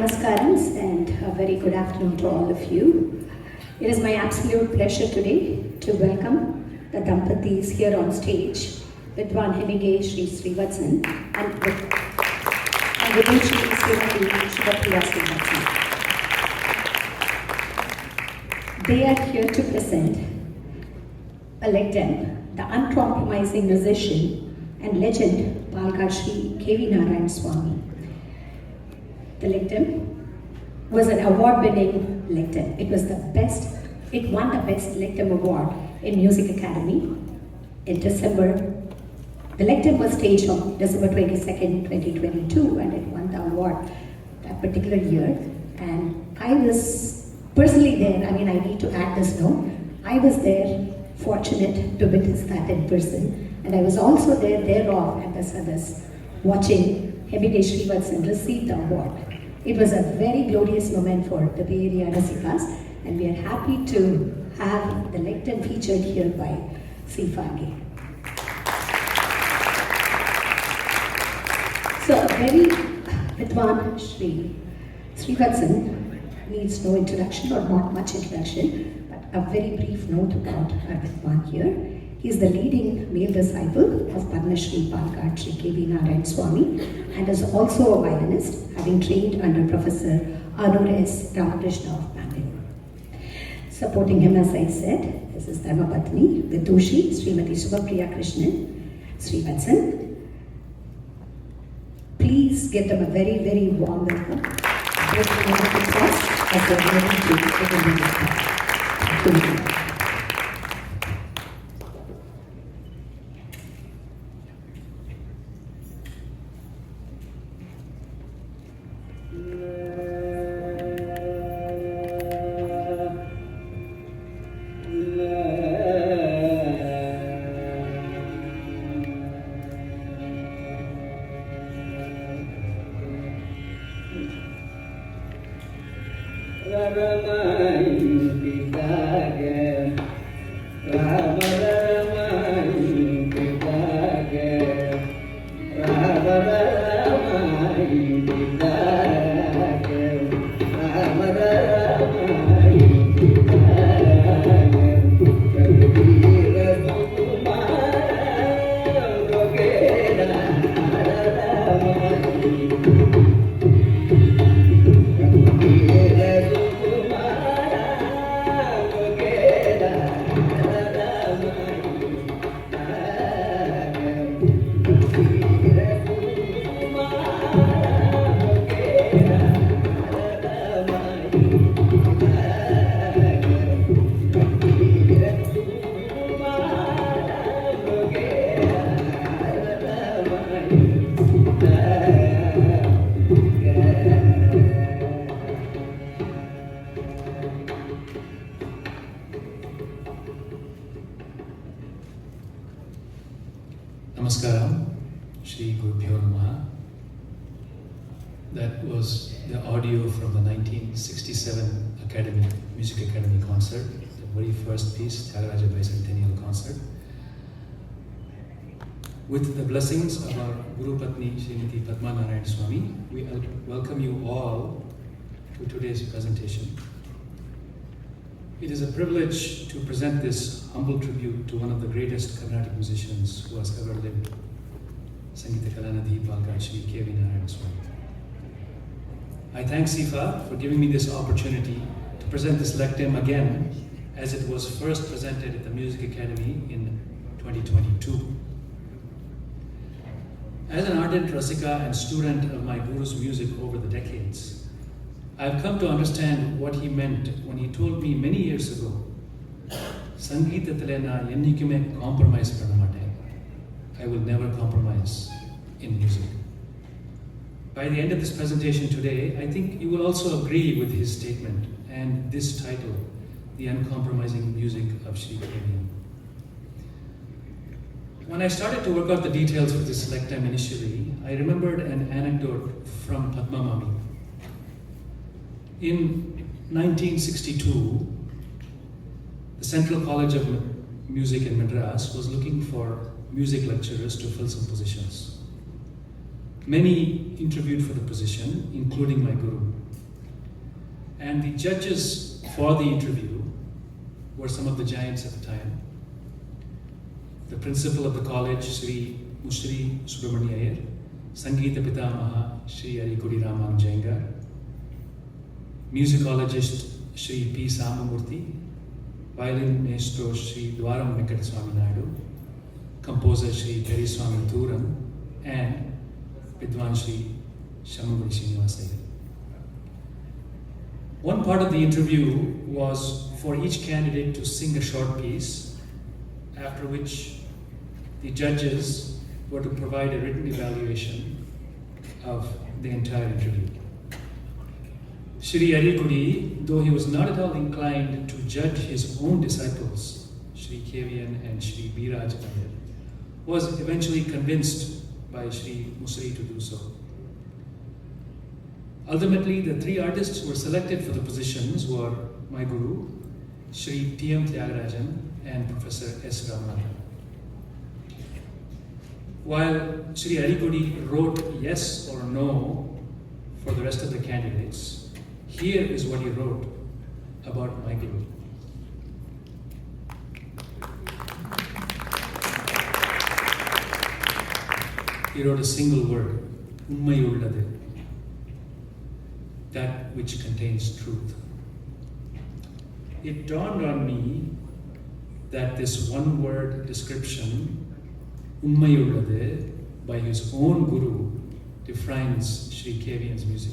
Namaskarams and a very good afternoon to all of you. It is my absolute pleasure today to welcome the Dampatis here on stage, Vidwan Hemmige Shri Srivatsan and Vidwan Shri Subhapriya Srivatsan. They are here to present a lectern, the uncompromising musician and legend Palghat Shri Narayanaswamy. The lectern was an award-winning lectern. It won the best lectern award in Music Academy in December. The lectern was staged on December 22nd, 2022, and it won the award that particular year. And I was personally there. I need to add this note. I was there, fortunate to witness that in person. And I was also thereof at the Sadas, watching Hemmige Srivatsan receive the award. It was a very glorious moment for the Bay Area Rasikas, and we are happy to have the lectern featured here by SIFA-45. So, very Vidwan Shri Srivatsan needs no introduction, or not much introduction, but a very brief note about our Vidwan here. He is the leading male disciple of Padma Shri Palghat Shri Narayanaswamy and is also a violinist, having trained under Professor Arur S. Ramakrishna of Bangalore. Supporting him, as I said, this is Dharmapatni, Vidushi, Srimati Subhapriya Krishnan, Srivatsan. Please give them a very, very warm welcome. Thank you. Namaskaram, Shri Gurubhyo Namaha. That was the audio from the 1967 Music Academy concert, the very first piece, Tyagaraja Bicentennial concert. With the blessings of our Guru Patni, Srimati Padma Narayanaswamy, we welcome you all to today's presentation. It is a privilege to present this humble tribute to one of the greatest Carnatic musicians who has ever lived, Sangeeta Kalanidhi Palghat Shri Narayanaswamy. I thank SIFA for giving me this opportunity to present this lectern again, as it was first presented at the Music Academy in 2022. As an ardent Rasika and student of my Guru's music over the decades, I've come to understand what he meant when he told me many years ago, Sangeetathile na ennikume compromise pannamaten. I will never compromise in music. By the end of this presentation today, I think you will also agree with his statement and this title, The Uncompromising Music of Shri Kevi. When I started to work out the details for this lectern initially, I remembered an anecdote from Padma Mami. In 1962, the Central College of Music in Madras was looking for music lecturers to fill some positions. Many interviewed for the position, including my guru. And the judges for the interview were some of the giants at the time. The principal of the college, Sri Musri Subramaniya, Sangeeta Pitamaha, Sri Arikudi Raman Jenga, musicologist Sri P. Samamurthy, violin maestro Sri Dwaram Venkataswamy Naidu, composer Sri Periswamy Thuran, and Vidwan Sri Shamamuri Srinivasayya. One part of the interview was for each candidate to sing a short piece, after which the judges were to provide a written evaluation of the entire interview. Shri Arikudi, though he was not at all inclined to judge his own disciples, Shri Kevian and Shri Biraj Iyer, was eventually convinced by Shri Musri to do so. Ultimately, the three artists who were selected for the positions were my guru, Shri T.M. Tyagarajan and Professor S. Ramanathan. While Shri Arikudi wrote yes or no for the rest of the candidates, here is what he wrote about my guru. He wrote a single word, Ummayulladu, that which contains truth. It dawned on me that this one-word description, Ummayulladu, by his own guru, defines Sri Kevian's music.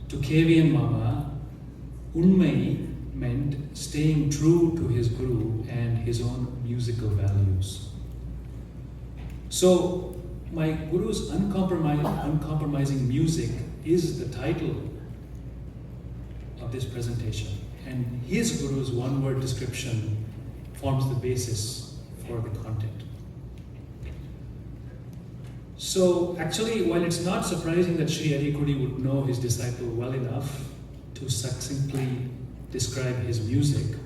To Kevian Mama, Unmai meant staying true to his guru and his own musical values. So, my guru's uncompromising music is the title of this presentation, and his guru's one-word description forms the basis for the content. So actually, while it's not surprising that Sri Arikudi would know his disciple well enough to succinctly describe his music,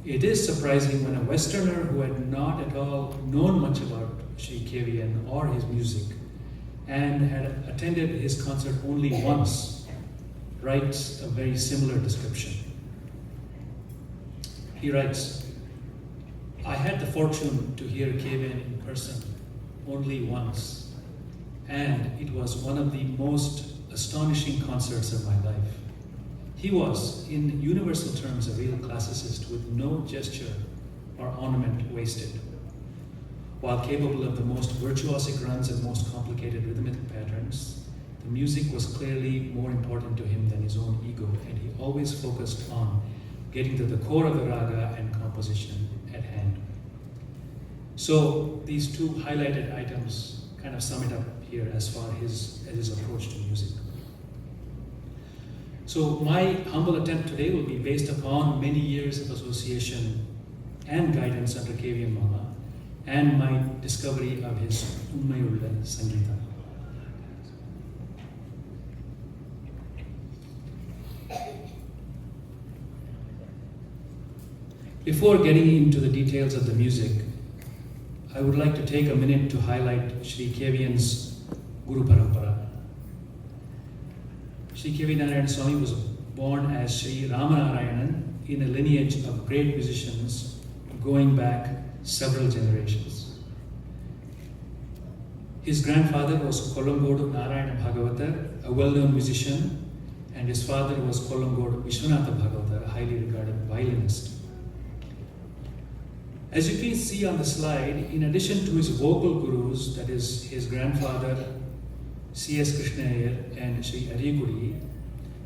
it is surprising when a Westerner who had not at all known much about Sri Kevian or his music and had attended his concert only once writes a very similar description. He writes, I had the fortune to hear Kevian in person only once, and it was one of the most astonishing concerts of my life. He was, in universal terms, a real classicist with no gesture or ornament wasted. While capable of the most virtuosic runs and most complicated rhythmic patterns, the music was clearly more important to him than his own ego, and he always focused on getting to the core of the raga and composition at hand. So these two highlighted items kind of sum it up here as far as his approach to music. So my humble attempt today will be based upon many years of association and guidance under Kevian Mama and my discovery of his Ummayulla Sangeeta. Before getting into the details of the music, I would like to take a minute to highlight Sri Kevian's Guru Parampara. Sri Kevi Narayanaswamy was born as Sri Ramanarayanan in a lineage of great musicians going back several generations. His grandfather was Kollamgodu Narayana Bhagavatar, a well-known musician, and his father was Kollamgodu Vishwanatha Bhagavatar, a highly regarded violinist. As you can see on the slide, in addition to his vocal gurus, that is his grandfather, C.S. Krishna Iyer and Sri Arikudi,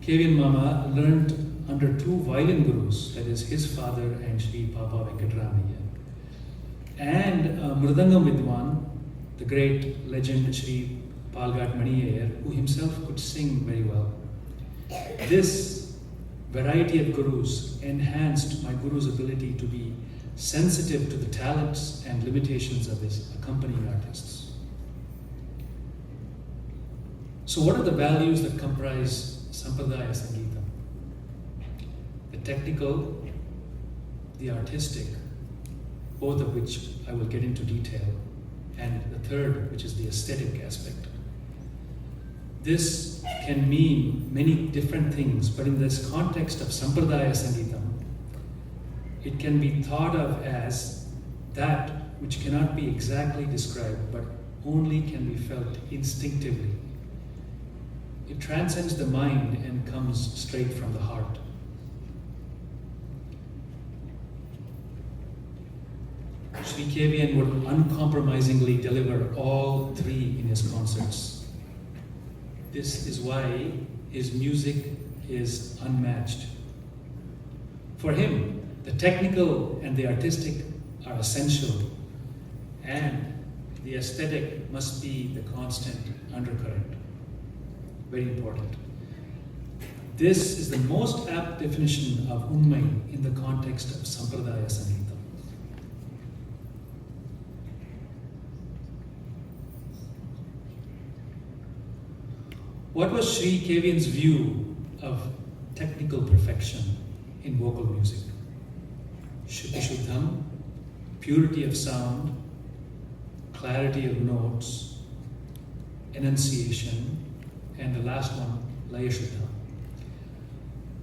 Kevian Mama learned under two violin gurus, that is his father and Sri Papa Venkatramaya. And Mridangam Vidwan, the great legend Sri Palghat Iyer, who himself could sing very well. This variety of gurus enhanced my guru's ability to be sensitive to the talents and limitations of his accompanying artists. So what are the values that comprise Sampradaya Sangeetam? The technical, the artistic, both of which I will get into detail, and the third, which is the aesthetic aspect. This can mean many different things, but in this context of Sampradaya Sangeetam, it can be thought of as that which cannot be exactly described, but only can be felt instinctively. It transcends the mind and comes straight from the heart. Sri Kevian would uncompromisingly deliver all three in his concerts. This is why his music is unmatched. For him, the technical and the artistic are essential, and the aesthetic must be the constant undercurrent. Very important. This is the most apt definition of Unmai in the context of Sampradaya Sangeetam. What was Sri Kevian's view of technical perfection in vocal music? Shuddhi Shuddham, purity of sound, clarity of notes, enunciation, and the last one, Laya Shuddha.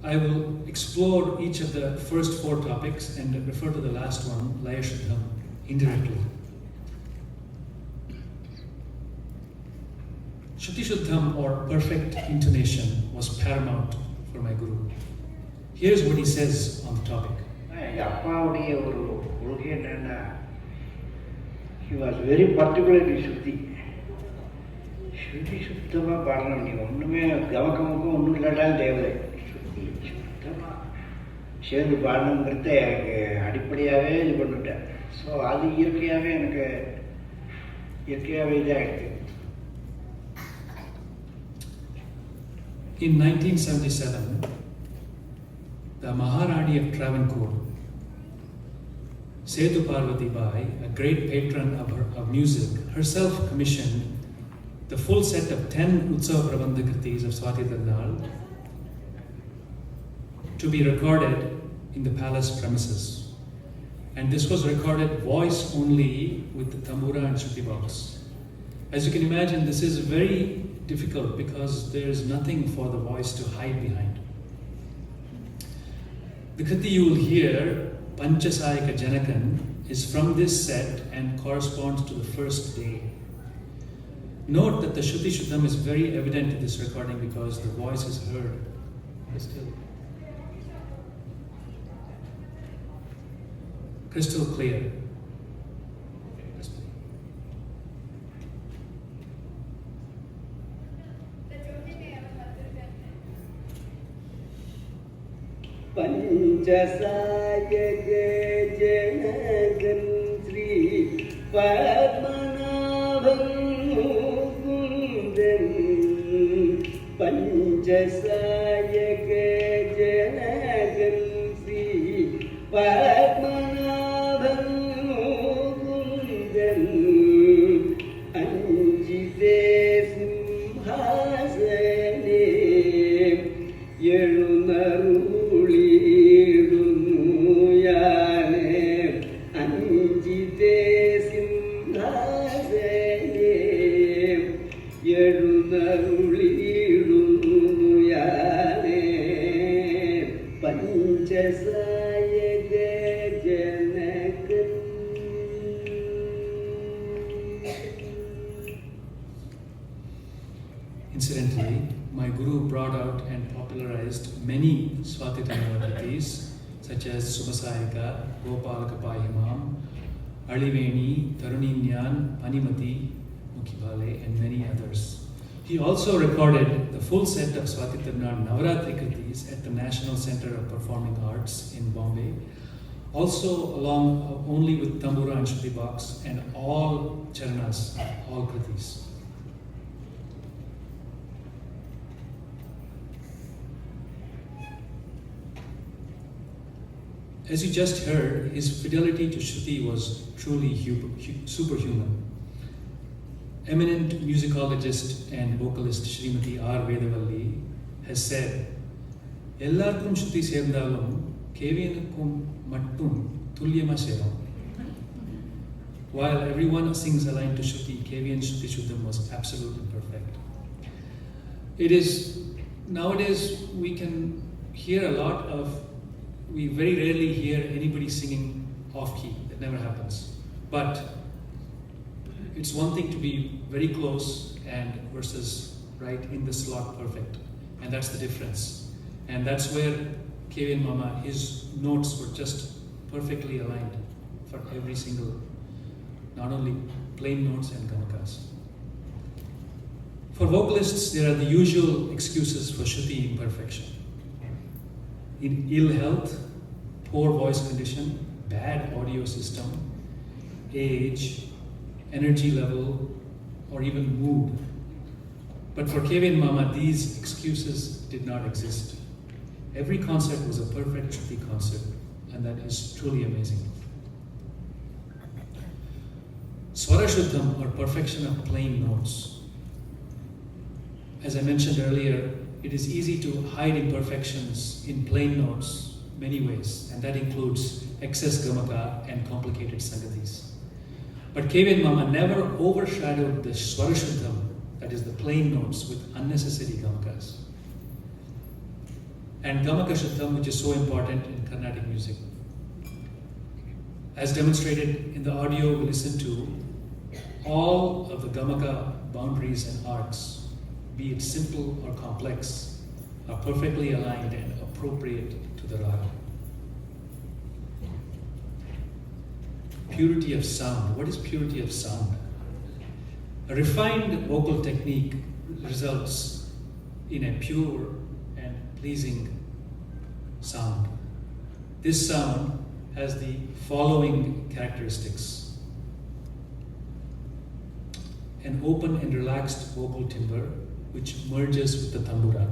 I will explore each of the first four topics and refer to the last one, Laya Shuddham, indirectly. Shuddhi Shuddham, or perfect intonation, was paramount for my guru. Here's what he says on the topic. He was very particular in Shuddhi. Shuddhi Shuddhama Paranam ni onnume gavakamukum onnu illadal devare. Shuddhi Shuddhama சேர்ந்து பாடணுங்கிறத எனக்கு அடிப்படையாகவே இது பண்ணிட்டேன். So அது இயற்கையாகவே எனக்கு இயற்கையாகவே இதாக இருக்குது. In 1977, the Maharani of Travancore, Sethu Parvati Bai, a great patron of music, herself commissioned the full set of 10 Utsava Prabandha Kritis of Swati Tirunal to be recorded in the palace premises. And this was recorded voice only with the tambura and shruti box. As you can imagine, this is very difficult because there is nothing for the voice to hide behind. The kriti you will hear, Panchasayika Janakan, is from this set and corresponds to the first day. Note that the Shuddhi Shuddham is very evident in this recording because the voice is heard. Crystal clear. Panchasayaka Janakan Sri Padmanabham Mukundam Panchasayaka Janakan Sri Padmanabham Mukundam Anjite Simhasane Yelunaru Incidentally, my guru brought out and popularized many Swati Tirunal kritis such as Subhasayika, Gopalaka Pahimam, Aliveni, Taruninyan, Panimati, Mukhibale, and many others. He also recorded the full set of Swati Tirunal Navaratri kritis at the National Center of Performing Arts in Bombay, also along only with tambura and shruti box and all charanas, all kritis. As you just heard, his fidelity to Shruti was truly superhuman. Eminent musicologist and vocalist Srimati R. Vedavalli has said, "Ellarkum Shruti சேர்ந்தாலும் Kevianukkum mattum tulyama sevam." While everyone sings aligned to Shruti, Kevian's Shruti Shuddham was absolutely perfect. It is, nowadays we can hear a lot of, we very rarely hear anybody singing off key. That never happens. But it's one thing to be very close and versus right in the slot perfect. And that's the difference. And that's where Kevin Mama, his notes were just perfectly aligned for every single, not only plain notes and gamakas. For vocalists, there are the usual excuses for Shruti imperfection. In ill health, poor voice condition, bad audio system, age, energy level, or even mood. But for Kevin Mama, these excuses did not exist. Every concert was a perfect Shruti concert, and that is truly amazing. Swara Shuddham, or perfection of plain notes. As I mentioned earlier, it is easy to hide imperfections in plain notes many ways, and that includes excess gamaka and complicated sangatis. But Kevin Mama never overshadowed the Swara Shuddham, that is the plain notes, with unnecessary gamakas. And gamaka Shuddham, which is so important in Carnatic music. As demonstrated in the audio we listened to, all of the gamaka boundaries and arcs, be it simple or complex, are perfectly aligned and appropriate to the raga. Purity of sound. What is purity of sound? A refined vocal technique results in a pure and pleasing sound. This sound has the following characteristics: an open and relaxed vocal timbre which merges with the tambura.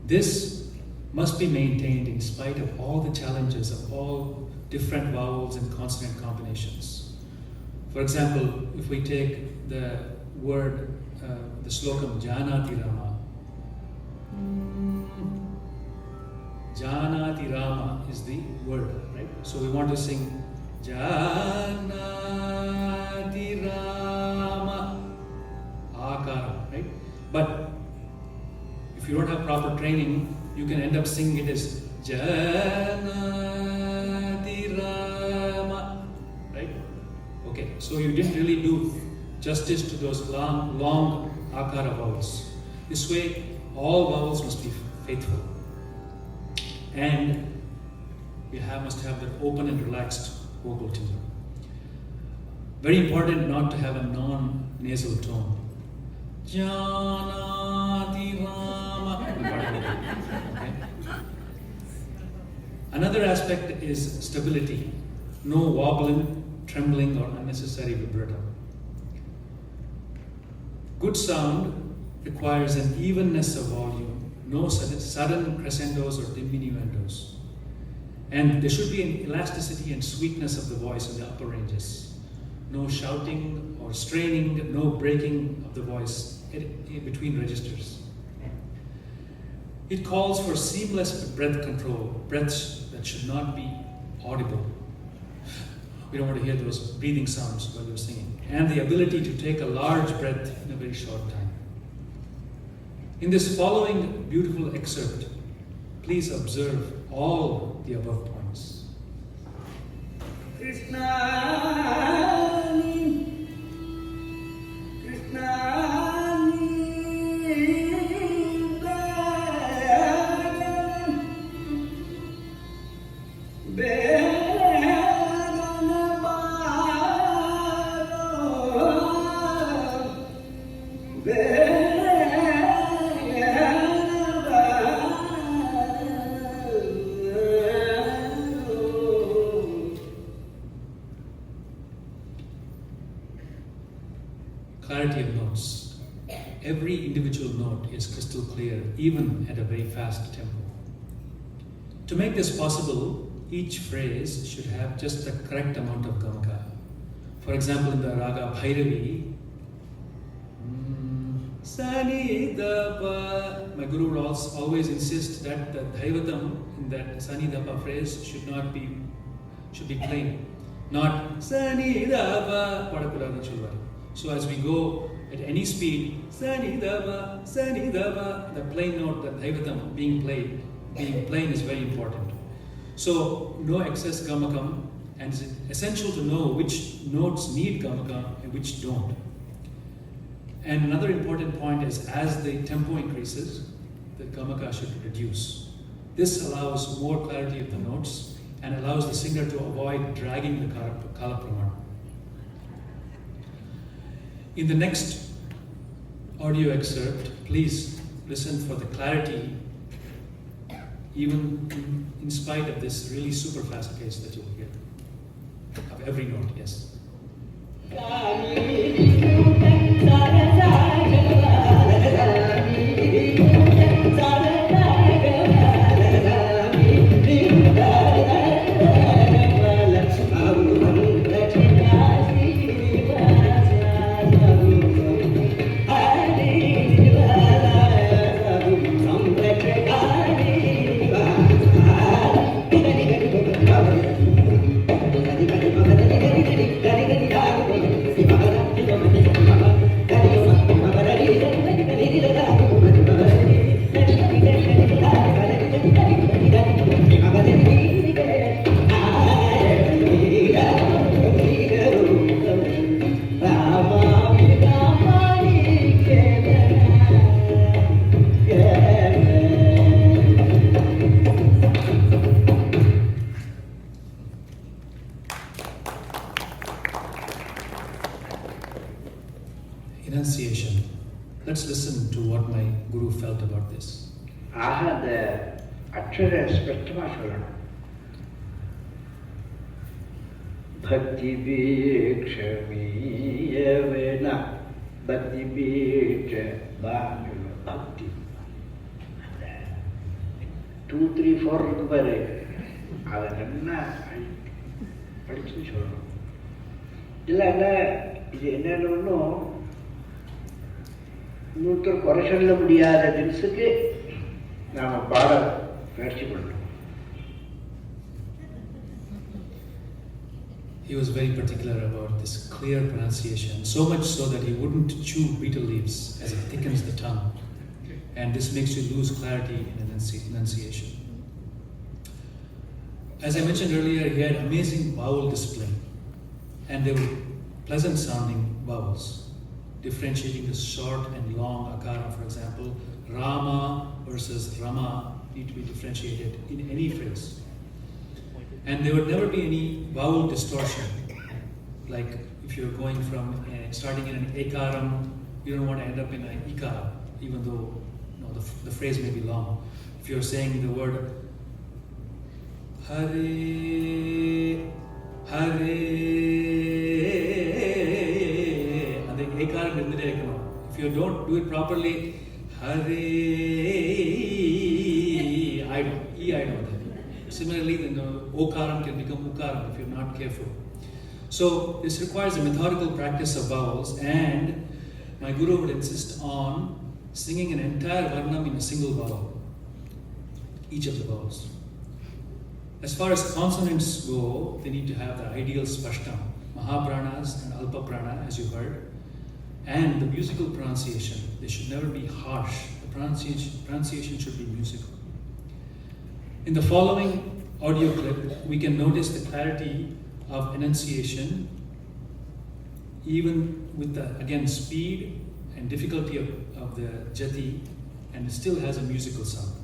This must be maintained in spite of all the challenges of all different vowels and consonant combinations. For example, if we take the word, the slokam Janati Rama. Janati Rama is the word, right? So we want to sing Janati Rama Akara, right? But if you don't have proper training, you can end up singing it as Janati Rama, right? Okay, so you didn't really do justice to those long akara vowels. This way, all vowels must be faithful. And we must have that open and relaxed vocal timbre. Very important not to have a non-nasal tone. Janati Rama. Okay. Another aspect is stability. No wobbling, trembling, or unnecessary vibrato. Good sound requires an evenness of volume, no sudden crescendos or diminuendos. And there should be an elasticity and sweetness of the voice in the upper ranges. No shouting or straining, no breaking of the voice in between registers. It calls for seamless breath control, breaths that should not be audible. We don't want to hear those breathing sounds while you're singing. And the ability to take a large breath in a very short time. In this following beautiful excerpt, please observe all the above points. Clarity of notes. Every individual note is crystal clear, even at a very fast tempo. To make this possible, each phrase should have just the correct amount of gamaka. For example, in the raga Bhairavi, Sani Dapa, my guru would always insist that the Dhaivatam in that Sani Dapa phrase should be plain, not Sani Dapa Padakudadu Chulvari. So as we go at any speed, Sanidama, Sanidama, the plain note, the Dhaivatam being plain is very important. So no excess gamakam, and it's essential to know which notes need gamakam and which don't. And another important point is as the tempo increases, the gamaka should reduce. This allows more clarity of the notes and allows the singer to avoid dragging the kalapramana. In the next audio excerpt, please listen for the clarity, even in spite of this really super fast pace that you'll hear of every note. Yes. Enunciation. Let's listen to what my guru felt about this. Aha, the Akshara Spectama Shalana. Bhakti Bhikshami Yavena Bhakti Bhiksha Bhakti Bhakti 2, 3, 4 பாரு அதை நல்லா படிச்சுன்னு சொல்லணும். இல்லைன்னா இது என்னென்னு ஒன்றும் இன்னொருத்தர் குறை சொல்ல முடியாத தினசுக்கு நாம் பாட முயற்சி பண்ணணும். He was very particular about this clear pronunciation, so much so that he wouldn't chew betel leaves as it thickens the tongue. And this makes you lose clarity in enunciation. As I mentioned earlier, he had amazing vowel discipline, and they were pleasant sounding vowels, differentiating the short and long akara. For example, Rama versus Rama need to be differentiated in any phrase. And there would never be any vowel distortion. Like if you're going from starting in an ekaram, you don't want to end up in an ikara, even though the phrase may be long. If you're saying the word Hare, Hare, and the ekaram in the ekano. If you don't do it properly, Hare, I don't. Similarly, then the okaram can become ukaram if you're not careful. So this requires a methodical practice of vowels, and my guru would insist on singing an entire varnam in a single vowel, each of the vowels. As far as consonants go, they need to have the ideal spashtam, mahapranas and alpaprana, as you heard, and the musical pronunciation. They should never be harsh. The pronunciation should be musical. In the following audio clip, we can notice the clarity of enunciation, even with the, again, speed and difficulty of the jati, and it still has a musical sound.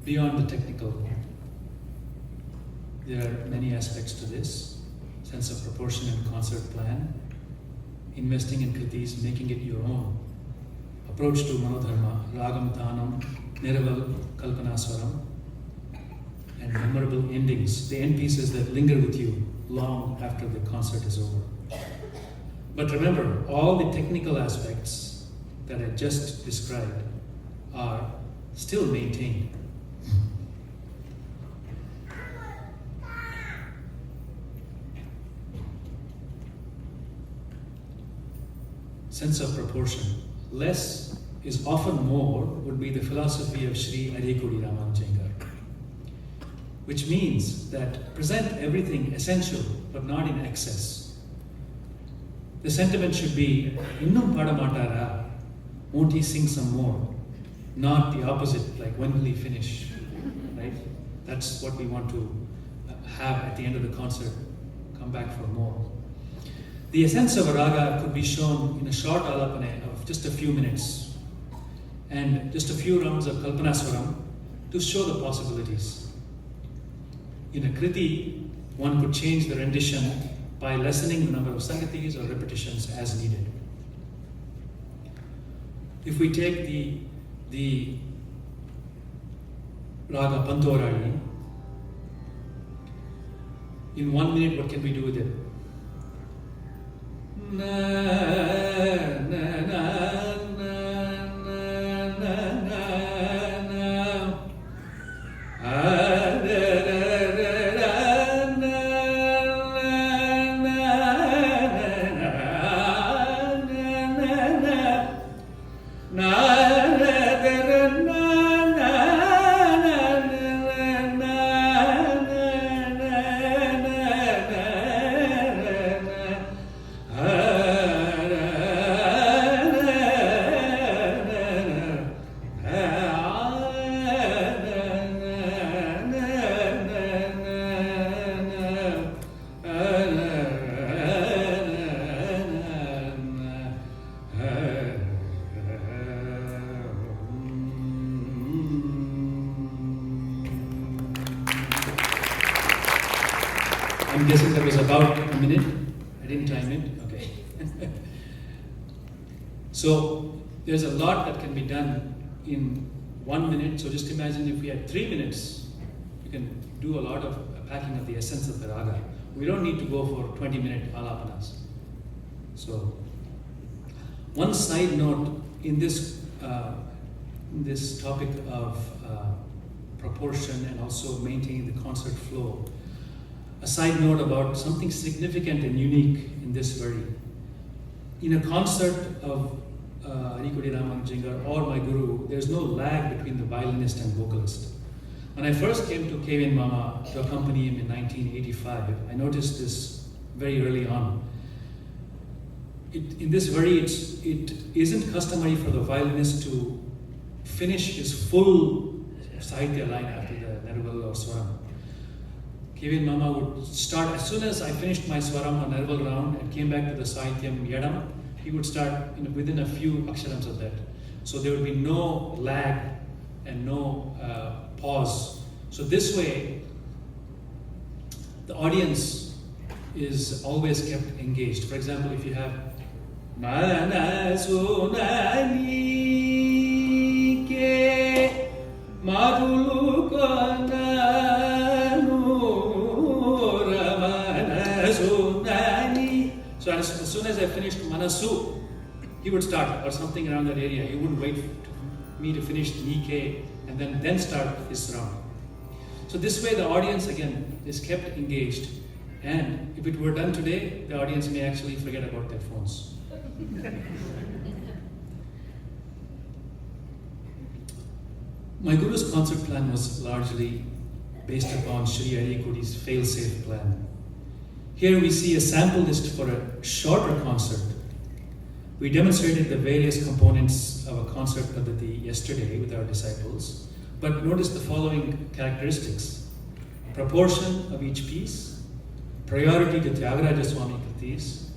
Beyond the technical, there are many aspects to this: sense of proportion and concert plan, investing in kritis, making it your own, approach to manodharma, ragam, tanam, niraval, kalpanaswaram, and memorable endings, the end pieces that linger with you long after the concert is over. But remember, all the technical aspects that I just described are still maintained. Sense of proportion. Less is often more would be the philosophy of Sri Arikudi Ramanujayar, which means that present everything essential but not in excess. The sentiment should be, Innum padamatara, won't he sing some more? Not the opposite, like when will he finish? Right? That's what we want to have at the end of the concert. Come back for more. The essence of a raga could be shown in a short alapane of just a few minutes and just a few rounds of kalpanaswaram to show the possibilities. In a kriti, one could change the rendition by lessening the number of sangatis or repetitions as needed. If we take the raga Pantorali, in 1 minute, what can we do with it? Na na na na na na na I'm guessing that was about a minute. I didn't time it. Okay. So there's a lot that can be done in 1 minute. So just imagine if we had 3 minutes, we can do a lot of packing of the essence of the raga. We don't need to go for 20-minute alapanas. So one side note in this topic of proportion and also maintaining the concert flow. A side note about something significant and unique in this very. In a concert of Arikudi Ramanujayar or my guru, there's no lag between the violinist and vocalist. When I first came to Kevin Mama to accompany him in 1985, I noticed this very early on. It isn't customary for the violinist to finish his full sahitya line after the Nerval or Swaram. Kevin Mama would start, as soon as I finished my Swaram or Nerval round and came back to the Sahityam Yadam, he would start within a few aksharams of that. So there would be no lag and no pause. So this way, the audience is always kept engaged. For example, if you have Narayanaswamy ke marulu So as soon as I finished Manasu, he would start, or something around that area. He wouldn't wait for me to finish Nike and then start his round. So this way the audience again is kept engaged, and if it were done today, the audience may actually forget about their phones. My Guru's concert plan was largely based upon Sri Arikudi's fail-safe plan. Here we see a sample list for a shorter concert. We demonstrated the various components of a concert paddhati yesterday with our disciples, but notice the following characteristics. Proportion of each piece, priority to Tyagaraja-Swami kritis,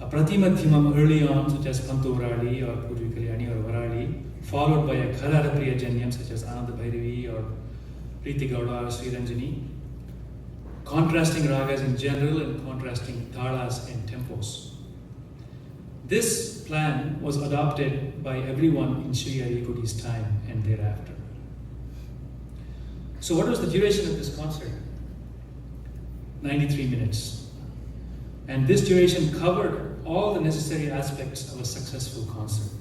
a pratimadhyamam early on such as Pantorali or Purvi Kalyani or Varali, followed by a Kararapriya Janyam such as Ananda Bhairavi or Preeti Gowda or Sri Ranjani, contrasting ragas in general and contrasting talas and tempos. This plan was adopted by everyone in Sri Arikudi's time and thereafter. So what was the duration of this concert? 93 minutes. And this duration covered all the necessary aspects of a successful concert.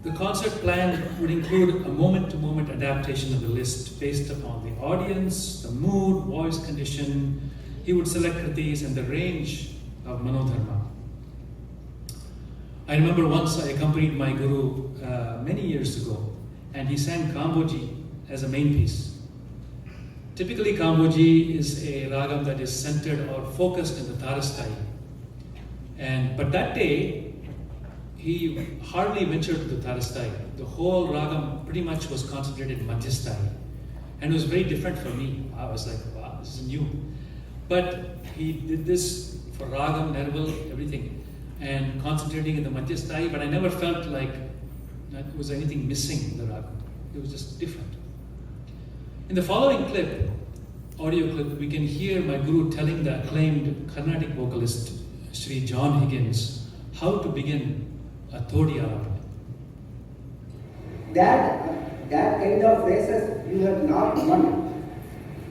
The concert plan would include a moment-to-moment adaptation of the list based upon the audience, the mood, voice condition. He would select kritis and the range of manodharma. I remember once I accompanied my guru many years ago, and he sang Kamboji as a main piece. Typically, Kamboji is a ragam that is centered or focused in the Tarastai. But that day, he hardly ventured to the Tarastai. The whole ragam pretty much was concentrated in Madhyastai. And it was very different for me. I was like, wow, this is new. But he did this for ragam, nerval, everything, and concentrating in the Madhyastai, but I never felt like there was anything missing in the ragam. It was just different. In the following clip, audio clip, we can hear my guru telling the acclaimed Carnatic vocalist, Sri John Higgins, how to begin a Todi Alapana. That kind of phrases you have not one,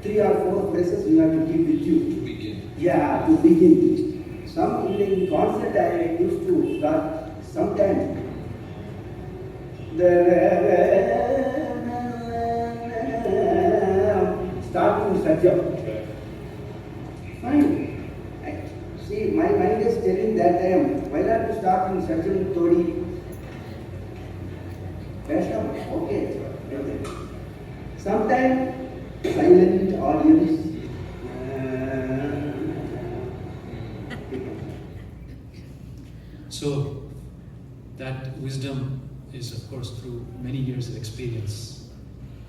3 or 4 phrases you have to keep with you. To begin. Yeah, to begin. Some in concert I used to start sometimes. Starting Satya. Fine. See, my mind is telling that I am. Why not to start in Satya Todi? Okay. Sometimes silent audience. So that wisdom is, of course, through many years of experience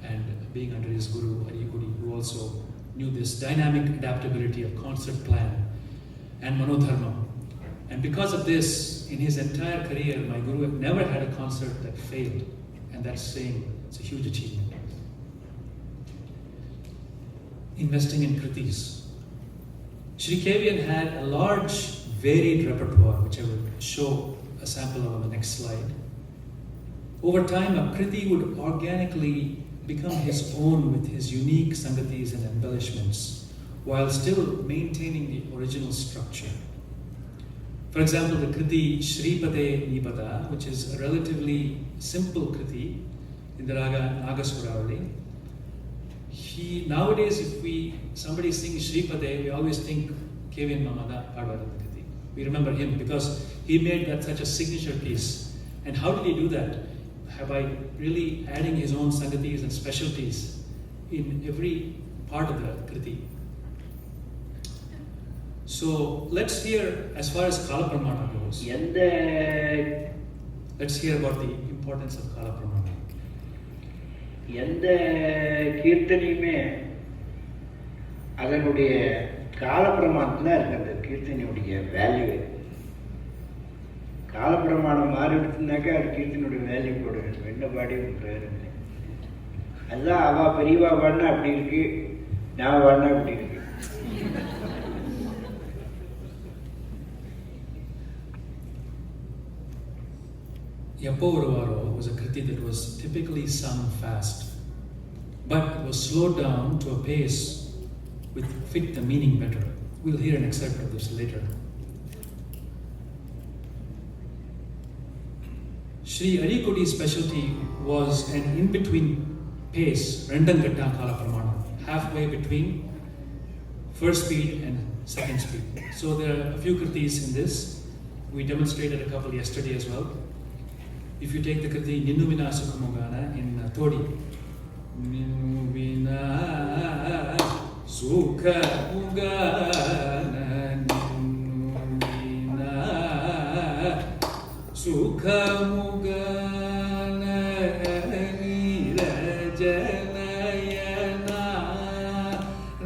and being under his guru, Arikudi, who also knew this dynamic adaptability of concert plan and manodharma. And because of this, in his entire career, my guru never had a concert that failed. And that's saying it's a huge achievement. Investing in kritis. Sri Kevian had a large, varied repertoire, which I will show a sample of on the next slide. Over time, a kriti would organically become his own with his unique sangatis and embellishments, while still maintaining the original structure. For example, the kriti Shripade Nipada, which is a relatively simple kriti in the raga Nagaswaravali. Nowadays, if somebody sings Shripade, we always think Kevian Mamada Parvada kriti. We remember him because he made that such a signature piece. And how did he do that? By really adding his own sangatis and specialties in every part of the kriti. So let's hear, as far as Kala Pramana goes, let's hear about the importance of Kala Pramana. எந்த கீர்த்தனையுமே அதனுடைய காலப்பிரமாணத்தில் இருக்கு அந்த கீர்த்தனையுடைய value. காலப்பிரமாணம் மாறிடுச்சுனாக்கா அது கீர்த்தனுடைய value போடுது. என்ன பாடி பிரயோஜனம் இல்லை. அதுதான் அவள் பெரியவா பாடினா அப்படி இருக்கு, நான் பாடினா அப்படி இருக்கு. Yappo Uruvaro was a kriti that was typically sung fast, but it was slowed down to a pace which fit the meaning better. We'll hear an excerpt of this later. Sri Arikudi's specialty was an in-between pace, Rendangatta Kala Pramana, halfway between first speed and second speed. So there are a few kritis in this. We demonstrated a couple yesterday as well. If you take the kriti Ninnu Vina Sukhamugana in Todi, Ninnu Vina Sukhamugana, Ninnu Vina Sukhamugana, Nirajanayana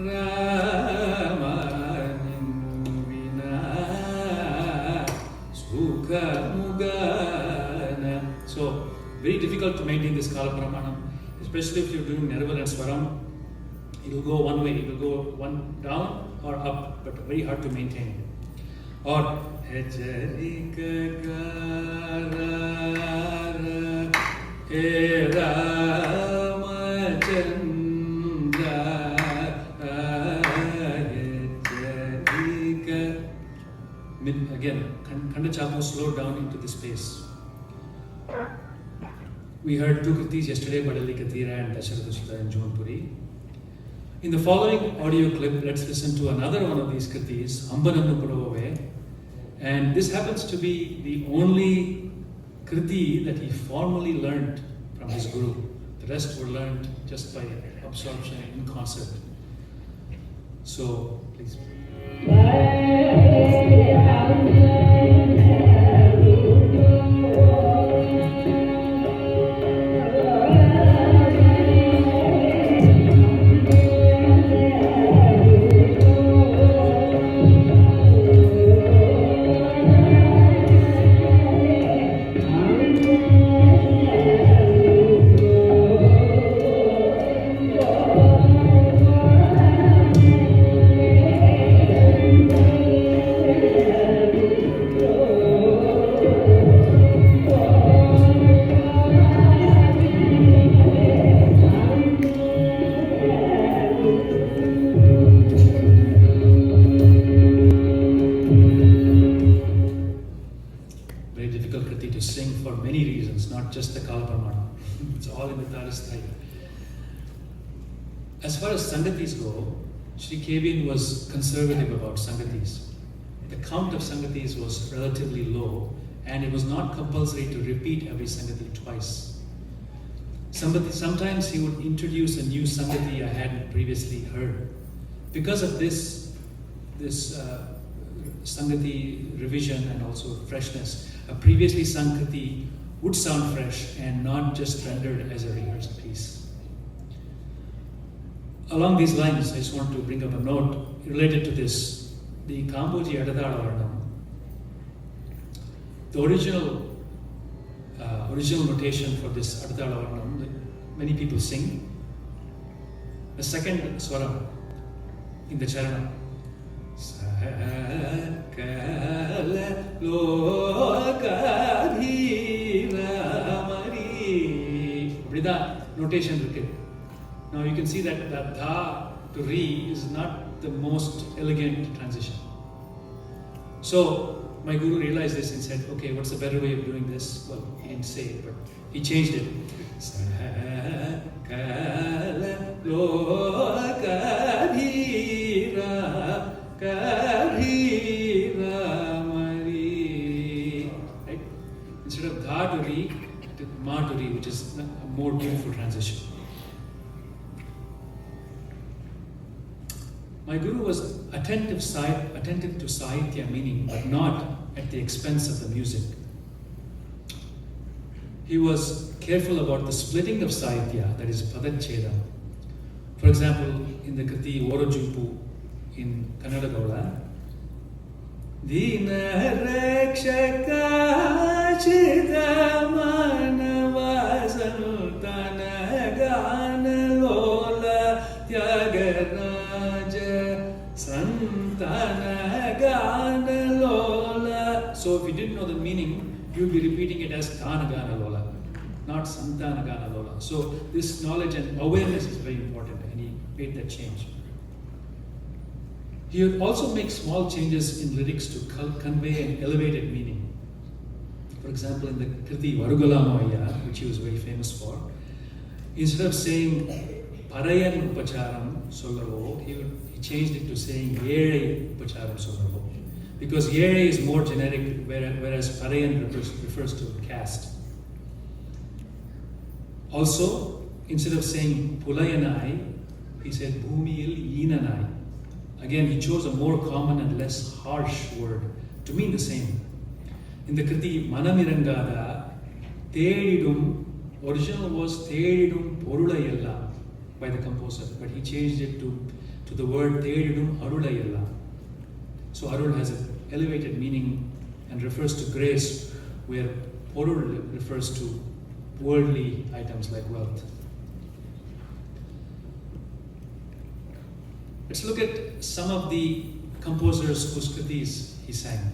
Rama, Ninnu Vina Sukhamugana. So, very difficult to maintain this Kala Pramana, especially if you're doing Nerval and Swaram. It will go one way, it will go one down or up, but very hard to maintain. Or Echarika Karara Rama Kanda Chapu slowed down into this pace. We heard two kritis yesterday, Badali Katira and Dasharatha and Jaunpuri. In the following audio clip, let's listen to another one of these kritis, Ambanannu Puravave. And this happens to be the only kriti that he formally learned from his guru. The rest were learned just by absorption in concert. So, please. Just the Kalapamana. It's all in the Tarastrai. As far as Sangatis go, Sri Kevin was conservative about Sangatis. The count of Sangatis was relatively low, and it was not compulsory to repeat every Sangati twice. Sometimes he would introduce a new Sangati I hadn't previously heard. Because of this Sangati revision and also freshness, a previously sung Kriti would sound fresh and not just rendered as a rehearsed piece. Along these lines, I just want to bring up a note related to this. The Kamboji Adadala Varnam, the original notation for this Adadala Varnam, many people sing. The second swaram in the charana, notation written. Now you can see that the dha to re is not the most elegant transition. So my guru realized this and said, okay, what's the better way of doing this? Well, he didn't say it, but he changed it. Right? Instead of dha to re, to ma to re, which is a more beautiful transition. My guru was attentive to Sahitya meaning, but not at the expense of the music. He was careful about the splitting of Sahitya, that is Padacheda. For example, in the Kriti Orojupu in Kannada Gaula, Dina Rakshaka Chita Manavasantana Gana Lola Tyagaraja Santana Gana Lola. So if you didn't know the meaning, you'll be repeating it as Tana Gana Lola, not Santana Gana Lola. So this knowledge and awareness is very important, and he made that change. He would also make small changes in lyrics to convey an elevated meaning. For example, in the Kriti Varugalamoya, which he was very famous for, instead of saying Parayan Upacharam Sollavo, he changed it to saying Yere Upacharam Sollavo. Because Yere is more generic, whereas Parayan refers to caste. Also, instead of saying Pulayanai, he said Bhumil Yinanai. Again, he chose a more common and less harsh word to mean the same. In the Kriti Manamirangada, Tedidum, original was Tedidum Porulayella by the composer, but he changed it to the word Tedidum Arulayella. So Arul has an elevated meaning and refers to grace, where Porul refers to worldly items like wealth. Let's look at some of the composers whose kritis he sang.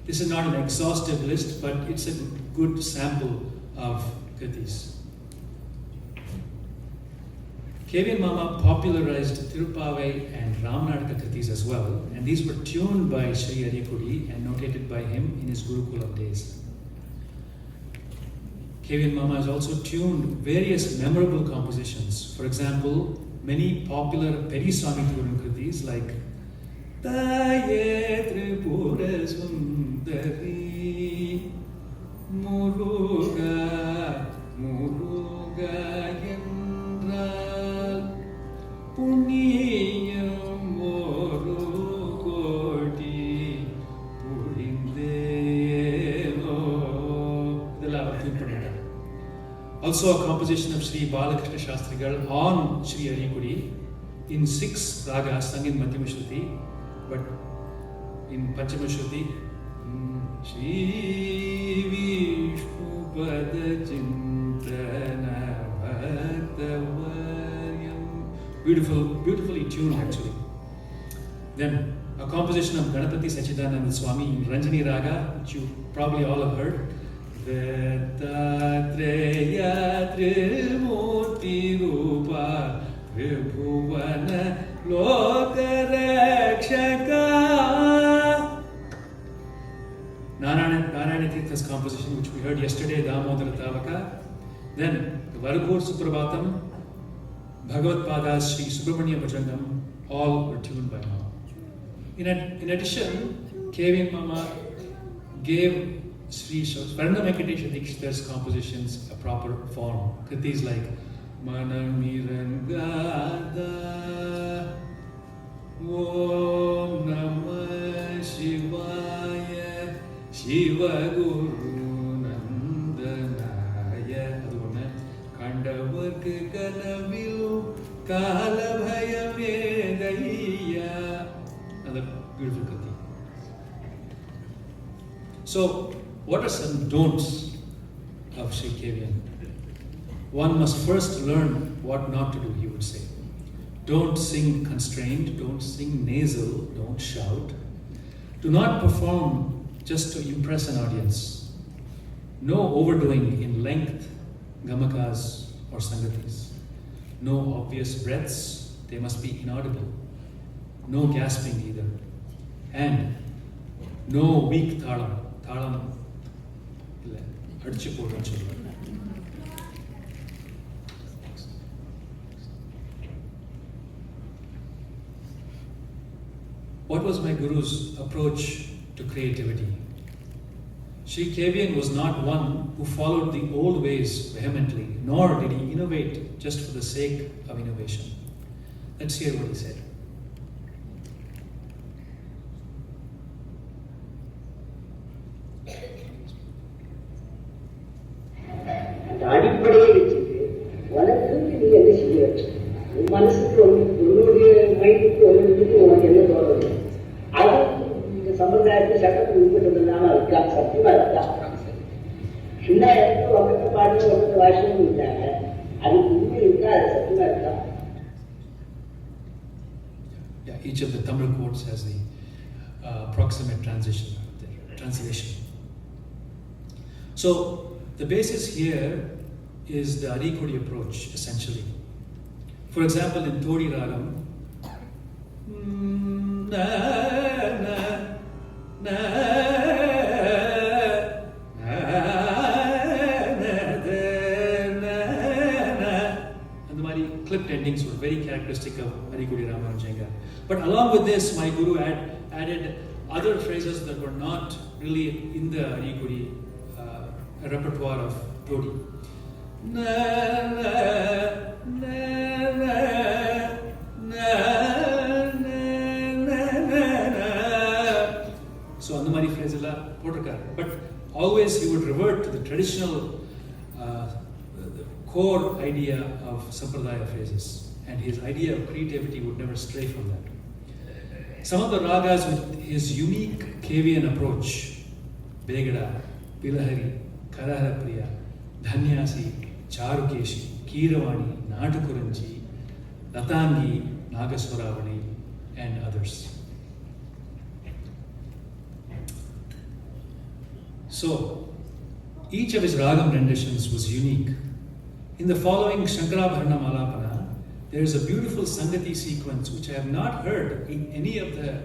This is not an exhaustive list, but it's a good sample of kritis. KVN Mama popularized Tirupavai and Ramanadaka Kritis as well, and these were tuned by Sri Ariyakudi and notated by him in his Gurukulam days. KVN Mama has also tuned various memorable compositions. For example, many popular Periswami Thuran Kritis like Taye Tripura Sundari Muruga Muruga Yendral Puniyam Morukoti Purindelo. Also a composition of Sri Balakrishna Shastrigal on Sri Ariyakudi in 6 ragas sung in Madhyama Shruti, but in Panchama Shruti, Shri Vishnu Pada Chintana Bhaktavaryam. Beautifully tuned actually. Then a composition of Ganapati Sachidananda Swami in Ranjani Raga, which you probably all have heard. Dattatreya Trimurti Rupa Tribhuvana Lokarakshaka. Narayana Tirtha's composition, which we heard yesterday, Damodara Tavaka. Then the Varagur Suprabhatam, Bhagavad Pada's Sri Subhapriya Bhajangam, all were tuned by Mama. In addition, KVN Mama gave Sri Swarna Venkatesha Dikshita's compositions a proper form. Kritis like Manamirangada Om Namah Shivaya Shiva Guru Nandanaya Kandavarka Kanavilu Kalabhaya Vedaya. Another beautiful kriti. So, what are some don'ts of Sri KVN? One must first learn what not to do, he would say. Don't sing constrained, don't sing nasal, don't shout. Do not perform just to impress an audience. No overdoing in length, gamakas or sangatis. No obvious breaths, they must be inaudible. No gasping either. And no weak talam. Talam What was my Guru's approach to creativity? Sri KVN was not one who followed the old ways vehemently, nor did he innovate just for the sake of innovation. Let's hear what he said. அடிப்படையை வச்சுட்டு உனக்கு நீ என்ன செய்ய உன் மனசுக்கு உன்னுடைய மைண்டுக்கு ஒன்றுக்கு உனக்கு என்ன தோணுது அது இந்த சம்பிரதாயத்தை சட்டத்துக்கு உட்பட்டதுனால இருக்கா சத்தியமா இருக்கா சின்ன இடத்துல ஒக்கத்தை பாட்டு ஒக்கத்தை வாசமும் இருக்காங்க அதுக்கு உண்மை இருக்கா அது சத்தியமா இருக்கா? Yeah, each of the Tamil quotes has the approximate translation. So, the basis here is the Ariyakudi approach, essentially. For example, in Todi Ragam, na na na and the many clipped endings were very characteristic of Ariyakudi Ramanujenga. But along with this, my Guru added other phrases that were not really in the Ariyakudi repertoire of Todi. Na na na na na na na na. So அந்த மாதிரி phrase எல்லாம் போட்டிருக்காரு. But always he would revert to the traditional the core idea of sampradaya phrases, and his idea of creativity would never stray from that. Some of the ragas with his unique KVN approach, Begada, Bilahari, Subhapriya, Dhanyasi, Charukeshi, Kiravani, Nadakuranji, Latangi, Nagaswaravani, and others. So, each of his ragam renditions was unique. In the following Shankarabharana Malapana, there is a beautiful Sangati sequence which I have not heard in any of the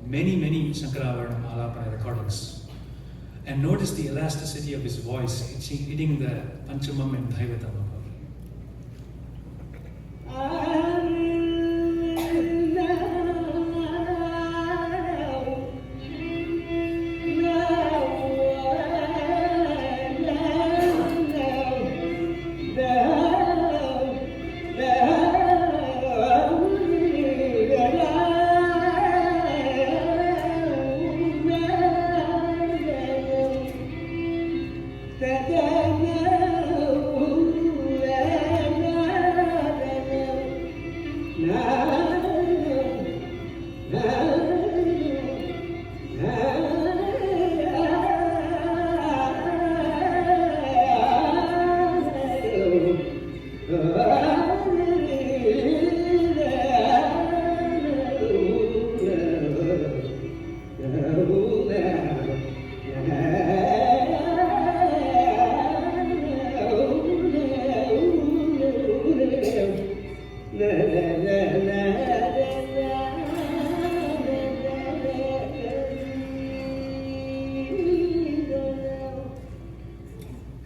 many Shankaravarana Alapana recordings. And notice the elasticity of his voice hitting the Panchamam and Dhaivatam.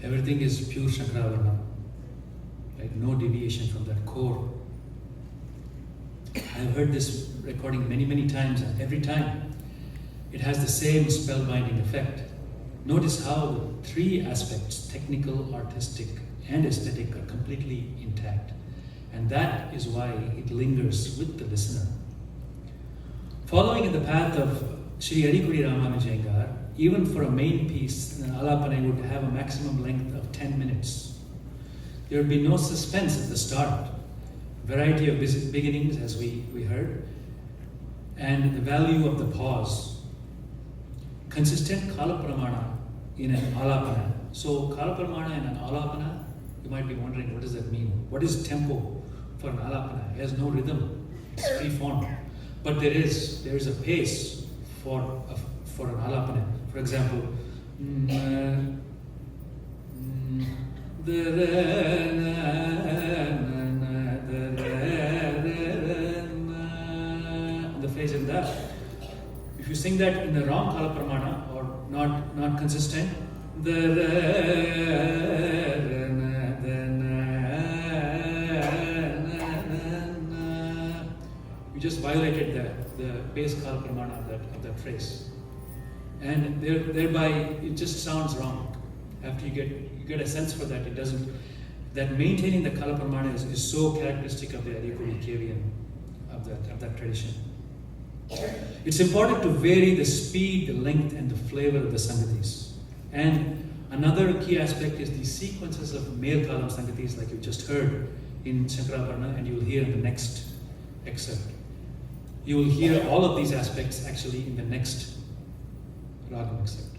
Everything is pure Shankaravarana, right? No deviation from that core. I've heard this recording many times, and every time it has the same spellbinding effect. Notice how the three aspects, technical, artistic, and aesthetic, are completely intact. And that is why it lingers with the listener. Following in the path of Sri Arikudi Ramanujayengar, even for a main piece, an alapana would have a maximum length of 10 minutes. There would be no suspense at the start. Variety of beginnings, as we heard, and the value of the pause. Consistent kala pramana in an alapana. So kala pramana in an alapana, you might be wondering, what does that mean? What is tempo for an alapana? It has no rhythm. It's free form. But there is a pace for an alapana. For example, the phrase in that. If you sing that in the wrong kala pramana or not consistent, you just violated the base kala pramana of that phrase. And thereby it just sounds wrong. After you get a sense for that, it doesn't. That maintaining the kala pramana is so characteristic of the Arikudi Kavian of that tradition. It's important to vary the speed, the length, and the flavor of the sangatis. And another key aspect is the sequences of male kalam sangatis, like you just heard in Shankaravarana, and you will hear in the next excerpt. You will hear all of these aspects actually in the next ragam excerpt.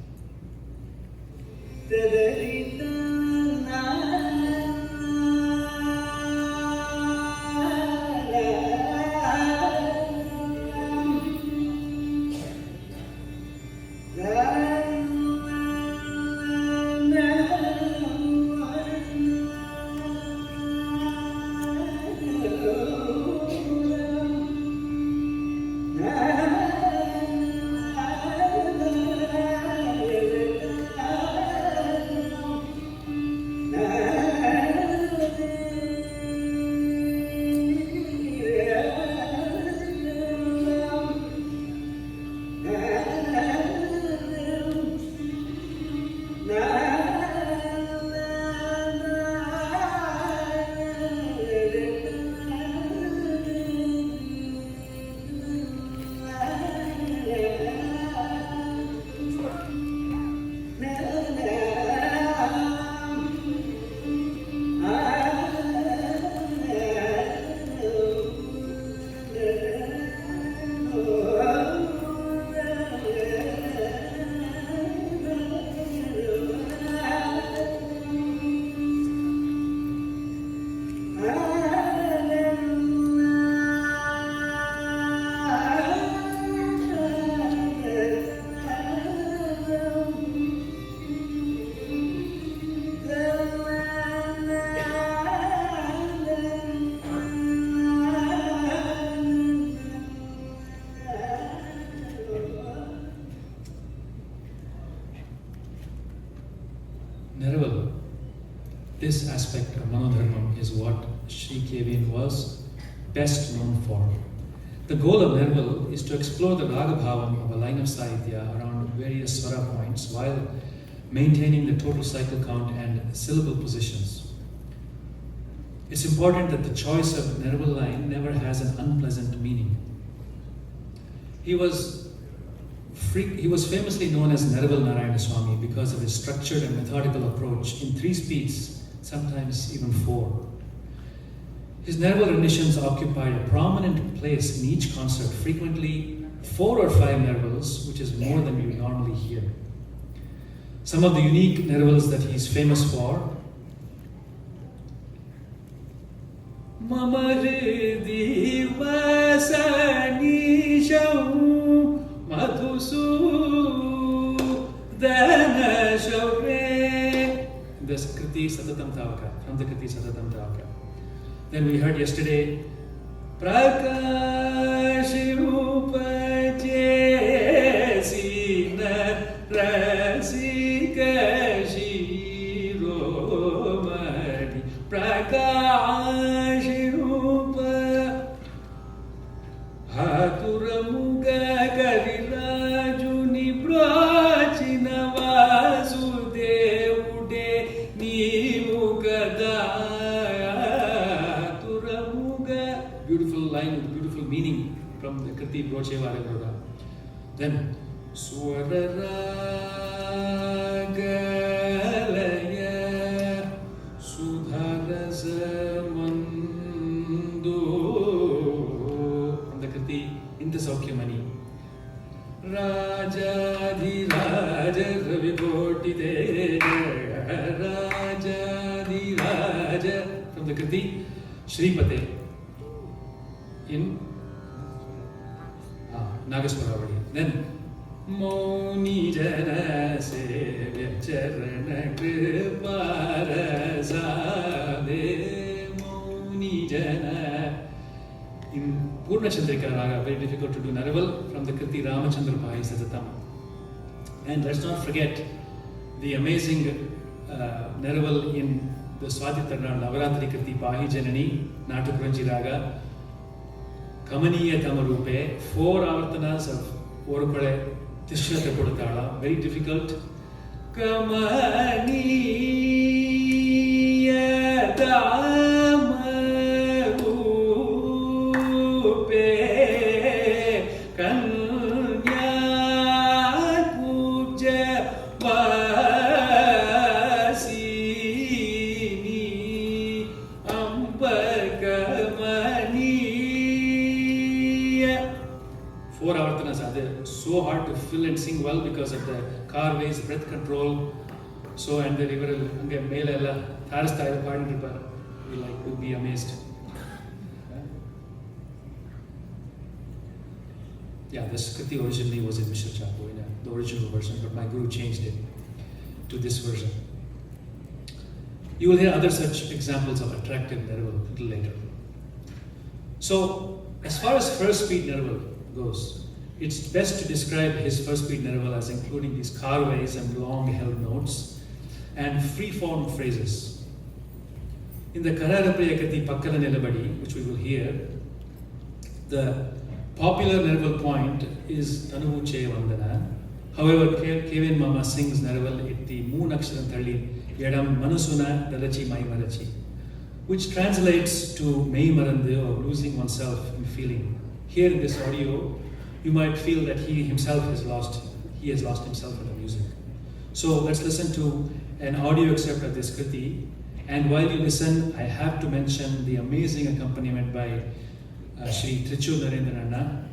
this aspect of Manodharmam is what Sri Kevin was best known for. The goal of Nirmal is to explore the Ragabhavam of a line of Sahitya around various Swara points while maintaining the total cycle count and syllable positions. It's important that the choice of Nirmal line never has an unpleasant meaning. He was famously known as Naraval Narayanaswamy because of his structured and methodical approach in 3 speeds, sometimes even 4. His Naraval renditions occupied a prominent place in each concert, frequently 4 or 5 Naravals, which is more than you normally hear. Some of the unique Naravals that he's famous for: Mamare Divasani Shau Madhusu Dana Shaure. This Kriti Satatam Tavaka, from the Kriti Satatam Tavaka. Then we heard yesterday Prakashi Rupa Jesina Rasika Shiromani Prakashi Rupa Haturamuga Karirajuni Prachina Vasudevude Nimukada. Beautiful line with beautiful meaning from the Kriti Broche Varevrada. Then Swaragalaya Sudharasamandu from the Kriti Intasaukyamani. Rajadhiraja Ravikoti Teja Rajadhiraja from the Kriti Shripate in Nagaswaravadi. Then Mauni Jana Sevya Charana Kriparasade Mauni Jana. In Purna Chandrika Raga, very difficult to do Naraval from the Kriti Ramachandra Bhai Satatam. And let's not forget the amazing Naraval in the Swadhitarna Navaratri Kriti Pahi Janani Natukuranji Raga. Kamaniya Tamarupe, 4 avartanas of Orukale Tishrata Kodutala, very difficult. Kamaniya Tamarupe Kanya Puja Vasini Ambakamani. 4 avartanas are there, so hard to fill and sing well because of the carways, breath control. So, and the river, Mela, Tharastha, we'll be amazed. Yeah, this Kriti originally was in Mishra Chapo, the original version, but my guru changed it to this version. You will hear other such examples of attractive Naraval a little later. So, as far as first speed Naraval goes, it's best to describe his first speed Naraval as including these carways and long held notes and free-form phrases. In the Kararapriya Kriti Pakkala Nilabadi, which we will hear, the popular Naraval point is Tanu Che Vandana. However, Kevin Mama sings Naraval itti Moonaksharam Thalli Yadam Manusuna Dalachi Mai Marachi, which translates to Mei Marandu, or losing oneself in feeling. Here in this audio, you might feel that he has lost himself in the music. So let's listen to an audio excerpt of this Kriti, and while you listen, I have to mention the amazing accompaniment by Sri Trichu Narendrananna,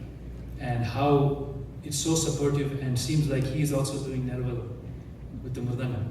and how it's so supportive and seems like he is also doing Naraval with the Mridanga.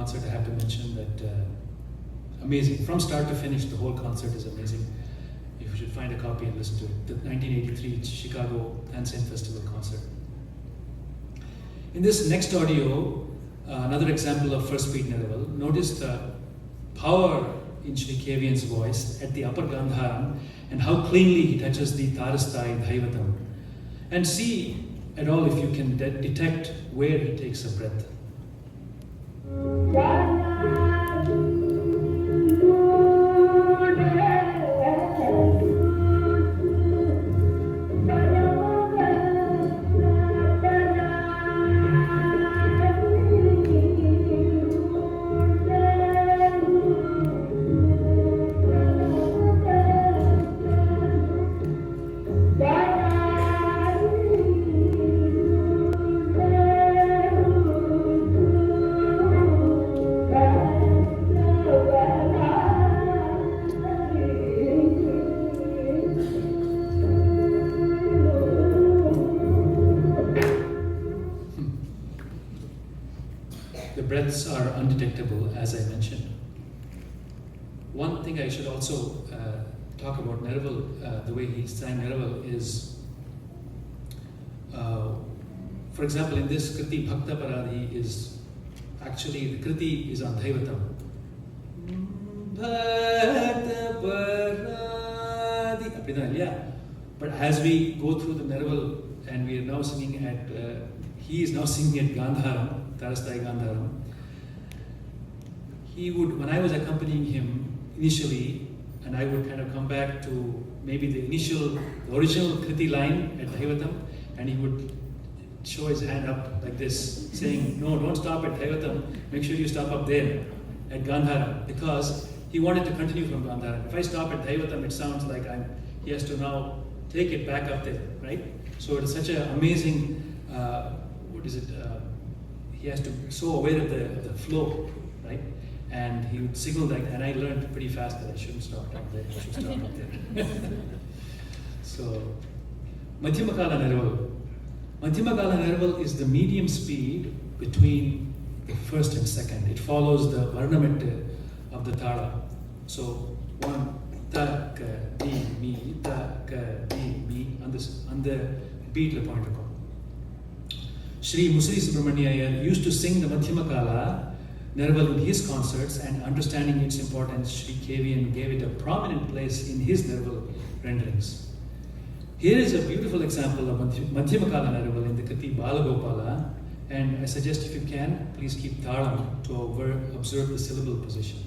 concert, I have to mention that amazing. From start to finish, the whole concert is amazing. You should find a copy and listen to it. The 1983 Chicago Dancing Festival concert. In this next audio, another example of first beat Naraval. Notice the power in Sri Kevian's voice at the upper Gandharam and how cleanly he touches the Tarasthai Dhaivatam. And see at all if you can detect where he takes a breath. Breaths are undetectable, as I mentioned. One thing I should also talk about Naraval, the way he sang Naraval is, for example, in this Kriti Bhakta Paradhi is actually, the Kriti is on Dhaivatam. Bhakta Paradhi, yeah. But as we go through the Naraval and we are now singing at, he is now singing at Gandharam, Tarasthai Gandharam. He would, when I was accompanying him initially, and I would kind of come back to maybe the original Kriti line at Dhaivatam, and he would show his hand up like this, saying, no, don't stop at Dhaivatam, make sure you stop up there at Gandharam, because he wanted to continue from Gandharam. If I stop at Dhaivatam, it sounds like he has to now take it back up there, right? So it's such an amazing, he has to be so aware of the flow, right? And he would signal that, and I learned pretty fast that I shouldn't stop up there, I should stop up there. So, Madhyamakala Naraval. Madhyamakala Naraval is the medium speed between the first and second. It follows the varnametta of the thala. So, 1, ta, ka, di, mi, ta, ka, di, mi, on the beat la point. Sri Musri Subramania Iyer used to sing the Madhyamakala Naraval in his concerts, and understanding its importance, Sri Kevian gave it a prominent place in his Naraval renderings. Here is a beautiful example of Madhyamakala Naraval in the Kriti Balagopala, and I suggest if you can, please keep Thalam to observe the syllable position.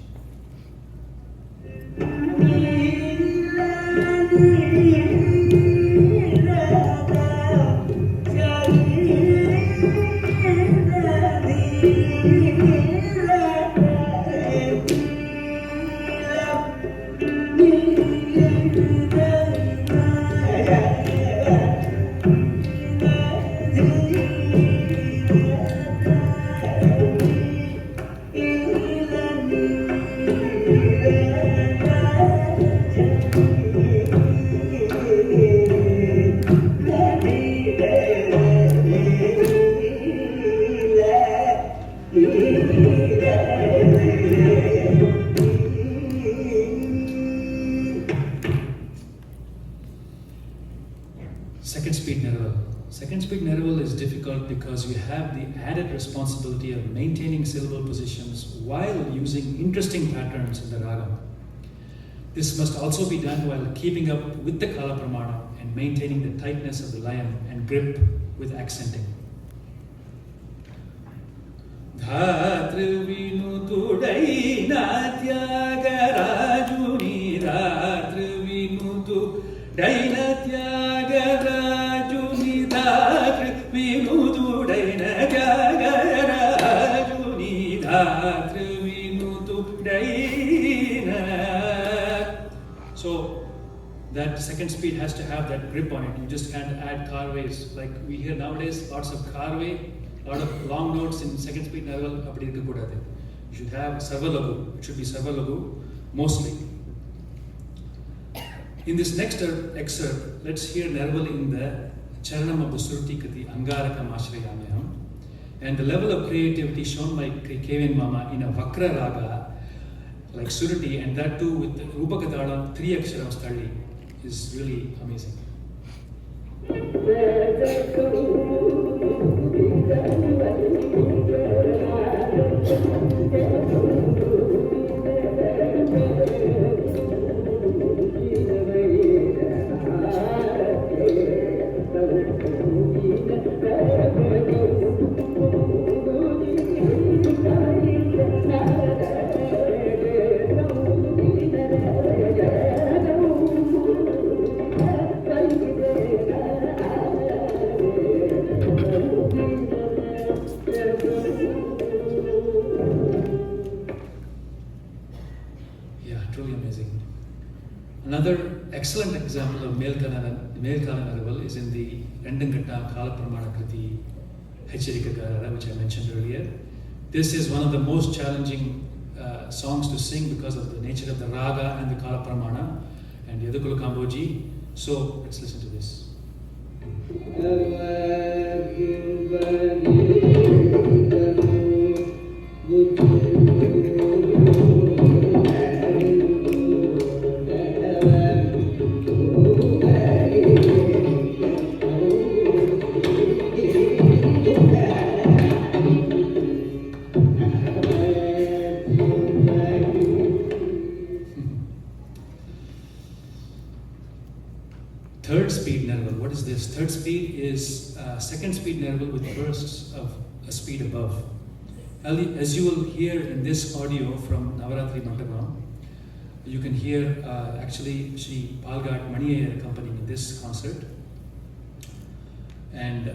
Second speed Naraval is difficult because you have the added responsibility of maintaining syllable positions while using interesting patterns in the ragam. This must also be done while keeping up with the kala pramana and maintaining the tightness of the layam and grip with accenting. Dhatra vinutudai natyagarajuni dhatra vinutudai natyagarajuni dhatra vinutudai natyagarajuni dhatra vinutudai. So that second speed has to have that grip on it. You just can't add carways. Like we hear nowadays, lots of carway, a lot of long notes in second speed Naraval. You should have sarvalagu. It should be sarvalagu mostly. In this next excerpt, let's hear Naraval in the Charanam of the Suruti Kriti Angarakam Ashrayamyam. And the level of creativity shown by Kevin Mama in a Vakra Raga, like Surati, and that too with Rupakatalam, 3 Aksharam Stali, is really amazing. Another excellent example of Melkalanaraval is in the Rendangatta Kalapramana Kriti Hecharikakarara, which I mentioned earlier. This is one of the most challenging songs to sing because of the nature of the raga and the Kalapramana and Yadukula Kamboji. So let's listen to this. Third speed Naraval. What is this? Third speed is second speed Naraval with bursts of a speed above. As you will hear in this audio from Navaratri Mandapam, you can hear actually Sri Palghat Maniya accompanying this concert. And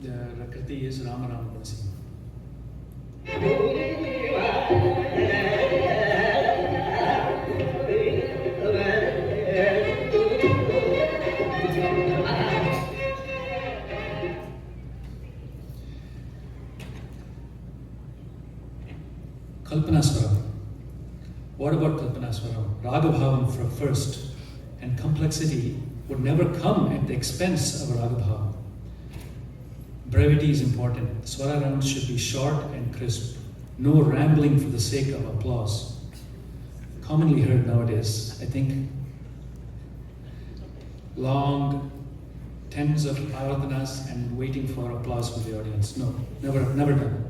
the Kriti is Ramaram Kunsi. Kalpanaswaram. What about Kalpanaswaram? Ragabhavam for first, and complexity would never come at the expense of Ragabhavam. Brevity is important. Swara rounds should be short and crisp. No rambling for the sake of applause. Commonly heard nowadays, I think. Long tens of avartanas and waiting for applause from the audience. No, never done.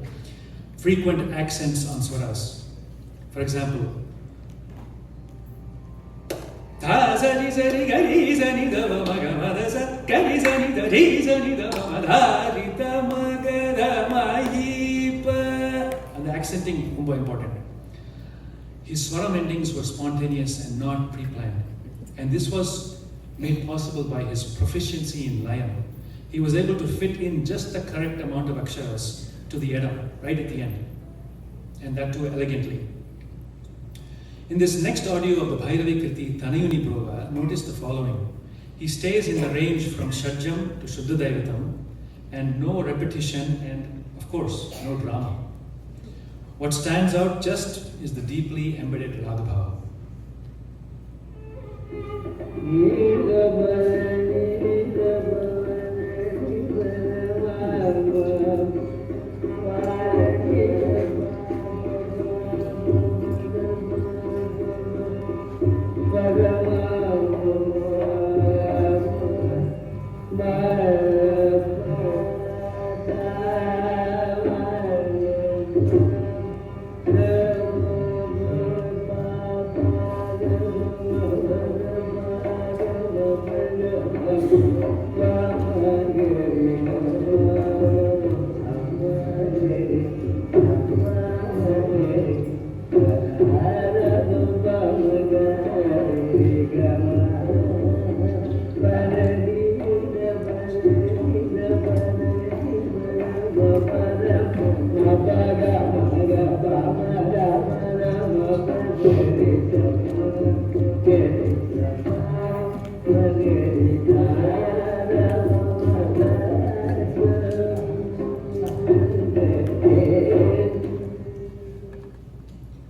Frequent accents on swaras. For example, and the accenting is important. His swaram endings were spontaneous and not pre-planned. And this was made possible by his proficiency in layam. He was able to fit in just the correct amount of aksharas to the edam, right at the end. And that too elegantly. In this next audio of the Bhairavi Kriti, Tanayuni Prova, notice the following. He stays in the range from Shadjam to Shuddha Daivatam, and no repetition and, of course, no drama. What stands out just is the deeply embedded Ragabhava.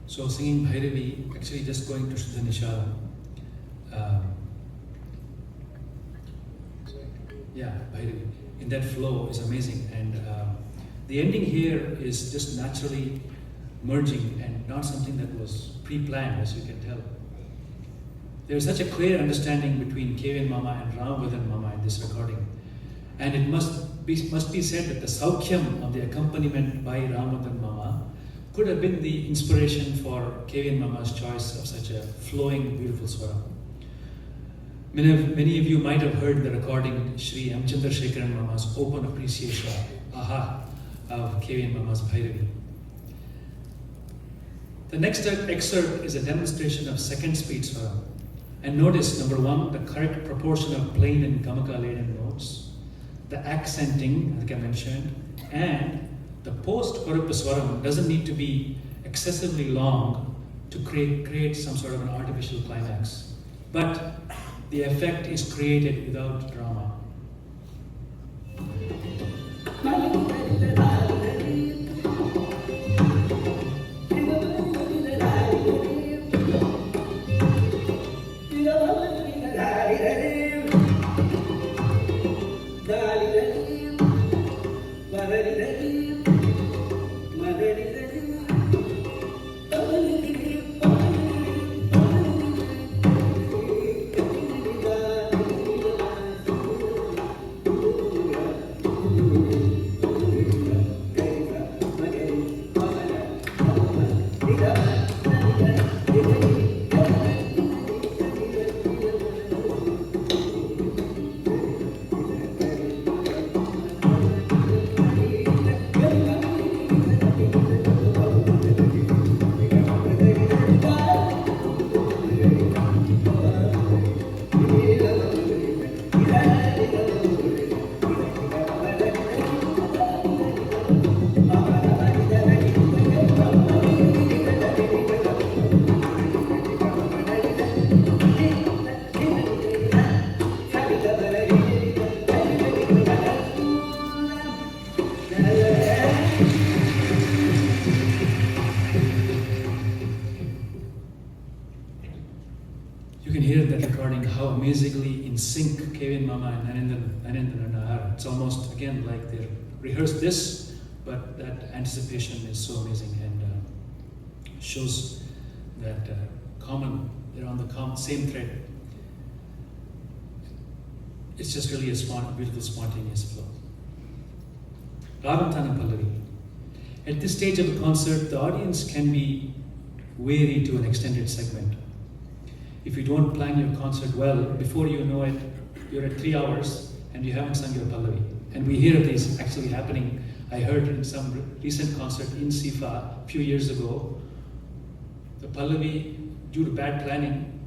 So singing Bhairavi, actually just going to Shuddha Nishada. Bhairavi. In that flow is amazing. And The ending here is just naturally merging and not something that was pre-planned, as you can tell. There is such a clear understanding between Kevan Mama and Ramavadan Mama in this recording. And it must be said that the Saukhyam of the accompaniment by Ramavadan Mama could have been the inspiration for Kevan Mama's choice of such a flowing, beautiful swara. Many of you might have heard the recording Sri M. Chandrasekharan Mama's open appreciation, aha, of Kevan Mama's Bhairavi. The next excerpt is a demonstration of second speed swara. And notice, number one, the correct proportion of plain and gamaka laden notes, the accenting, like I mentioned, and the post-Koruppa swaram doesn't need to be excessively long to create some sort of an artificial climax. But the effect is created without drama. Amazingly in sync, Kevan Mama and Anandan are. It's almost again like they rehearsed this, but that anticipation is so amazing and shows that they're on the same thread. It's just really a beautiful, spontaneous flow. Ragam Tanam Pallavi. At this stage of the concert, the audience can be weary to an extended segment. If you don't plan your concert well, before you know it, you're at 3 hours and you haven't sung your Pallavi. And we hear of these actually happening. I heard in some recent concert in SIFA a few years ago, the Pallavi, due to bad planning,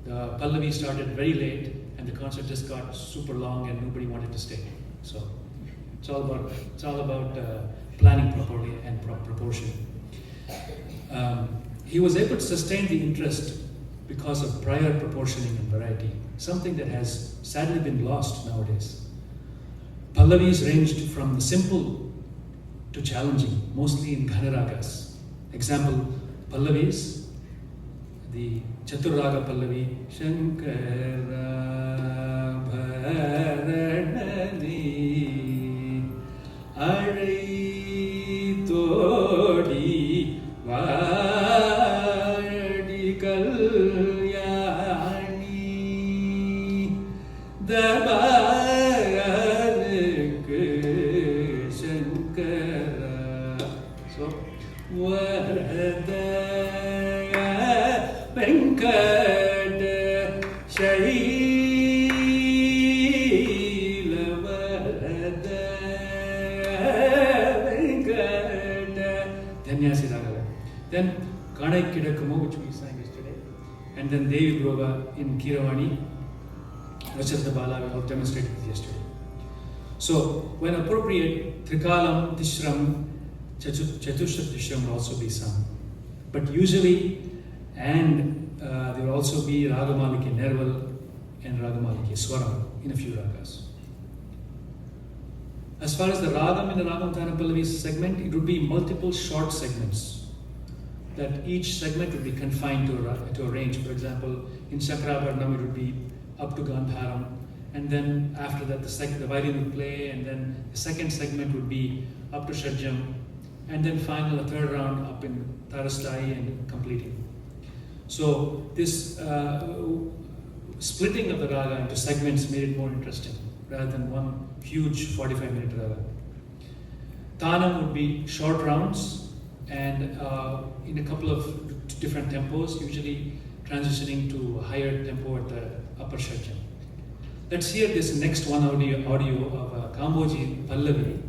the Pallavi started very late and the concert just got super long and nobody wanted to stay. So it's all about planning properly and proportion. He was able to sustain the interest because of prior proportioning and variety, something that has sadly been lost nowadays. Pallavis ranged from the simple to challenging, mostly in Ghanaragas. Example, Pallavis, the Chaturraga Pallavi, Shankara Bharanani Arai Todi Vadi Kalyani Dabarak Shankara. So, Vada Venkata Shaila Vada Venkata. Dhanyasi Ragala. Then Kanai Kidakamo, which we sang yesterday, and then Devi Groba in Kiravani, Rachata Bala, we have demonstrated it yesterday. So, when appropriate, Trikalam, Tishram, Chatushat Tishram will also be sung. But usually, and there will also be Ragamaliki Nerval and Ragamaliki Swaram in a few ragas. As far as the Ragam in the Ragam Tanam Pallavi segment, it would be multiple short segments. That each segment would be confined to a range. For example, in Chakravarnam it would be up to Gandharam, and then after that the violin would play, and then the second segment would be up to Shadjam, and then final, a third round up in Tarastai and completing. So this splitting of the raga into segments made it more interesting rather than one huge 45-minute raga. Tanam would be short rounds and in a couple of different tempos, usually transitioning to a higher tempo at the upper Shadjam. Let's hear this next one audio of Kamboji Pallavi.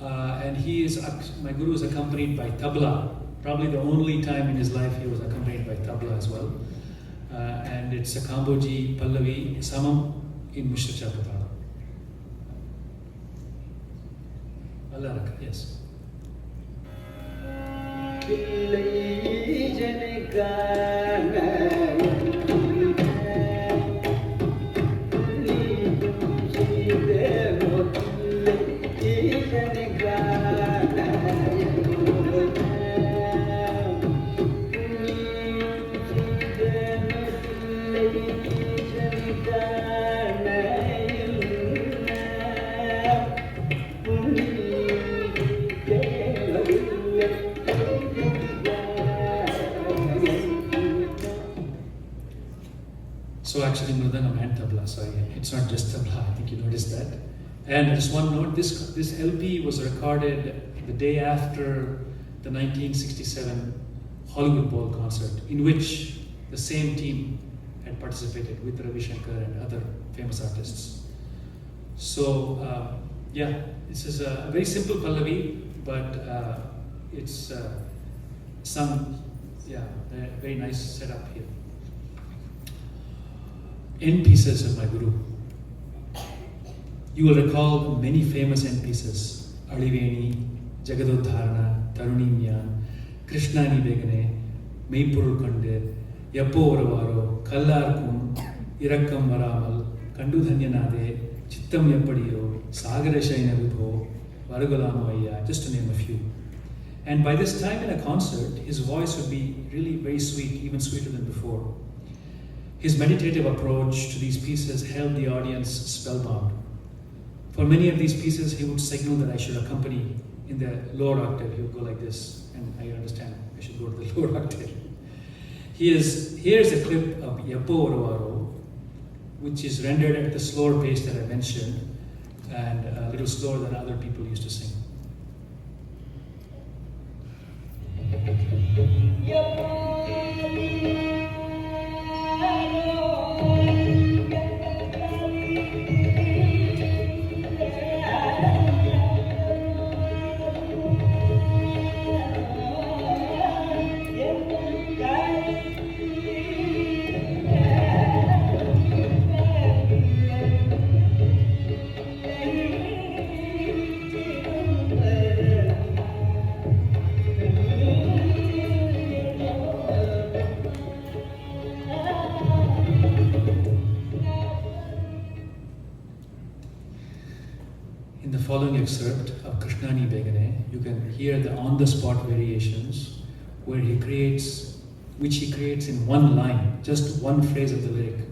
And my guru is accompanied by tabla. Probably the only time in his life he was accompanied by tabla as well. And it's a Kamboji Pallavi Samam in Mishra Chapatala. Allah Raka, yes. So actually Mridangam and tabla, sorry, it's not just tabla, I think you noticed that. And just one note, this LP was recorded the day after the 1967 Hollywood Bowl concert, in which the same team had participated with Ravi Shankar and other famous artists. So yeah, this is a very simple Pallavi, but it's some, very nice setup here. End pieces of my guru. You will recall many famous end pieces: Aliveni, Jagadodharana, Tarunimyan, Krishnani Begane, Meipurul Kande, Yappo Oravaro, Kallarkum, Irakkam Varamal, Kandu Dhanyanade, Chittam Yappadiyo, Sagara Shaina Vibho, Varagalamavaya, just to name a few. And by this time in a concert, his voice would be really very sweet, even sweeter than before. His meditative approach to these pieces held the audience spellbound. For many of these pieces, he would signal that I should accompany in the lower octave. He would go like this, and I understand I should go to the lower octave. Here's a clip of Yappo Oravaro, which is rendered at the slower pace that I mentioned, and a little slower than other people used to sing. Following excerpt of Krishnani Begane, you can hear the on-the-spot variations which he creates in one line, just one phrase of the lyric.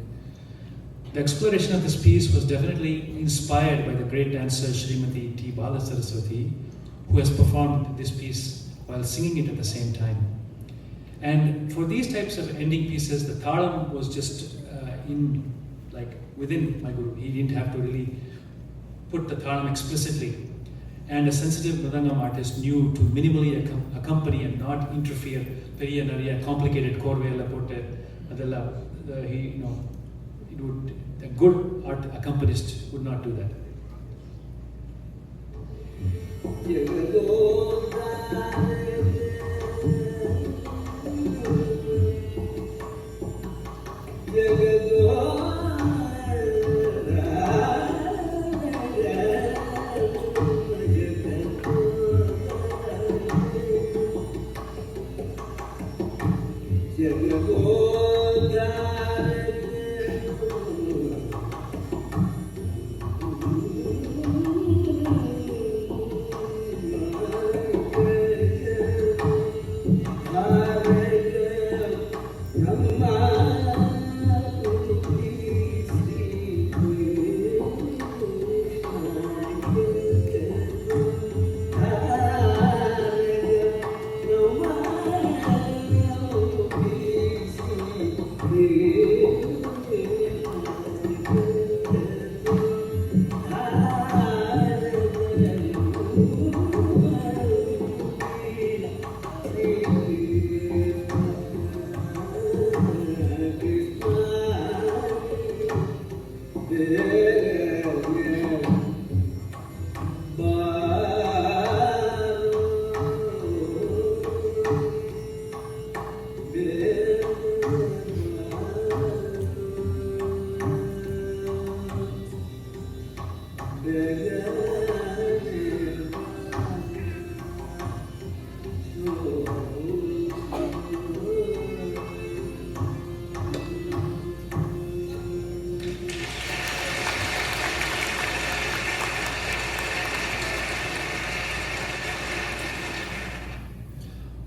The exploration of this piece was definitely inspired by the great dancer Srimati T. Bala Saraswati, who has performed this piece while singing it at the same time. And for these types of ending pieces, the talam was just within my guru. He didn't have to really put the talam explicitly, and a sensitive mridangam artist knew to minimally accompany and not interfere. Periya nariya complicated korvela potte adella a good art accompanist would not do that.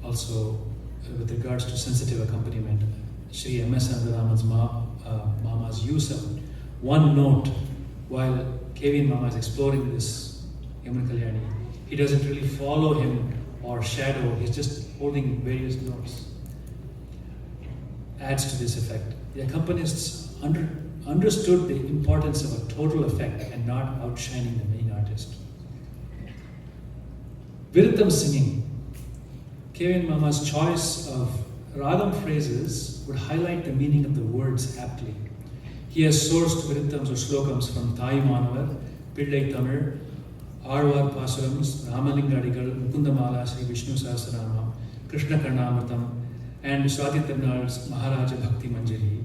Also, with regards to sensitive accompaniment, Sri M.S. Andaraman's Mama's use of one note while Kevin Mama is exploring this Yamuna Kalyani, he doesn't really follow him or shadow, he's just holding various notes. Adds to this effect. The accompanists understood the importance of a total effect and not outshining the main artist. Viritham singing. Kevin Mama's choice of ragam phrases would highlight the meaning of the words aptly. He has sourced Virithams or slokams from Thai Manavar, Pillai Tamil, Arvar Pasurams, Ramalingadigal, Mukundamala, Sri Vishnu Sahasranama, Krishna Karnamritam, and Swati Tirunal's Maharaja Bhakti Manjari,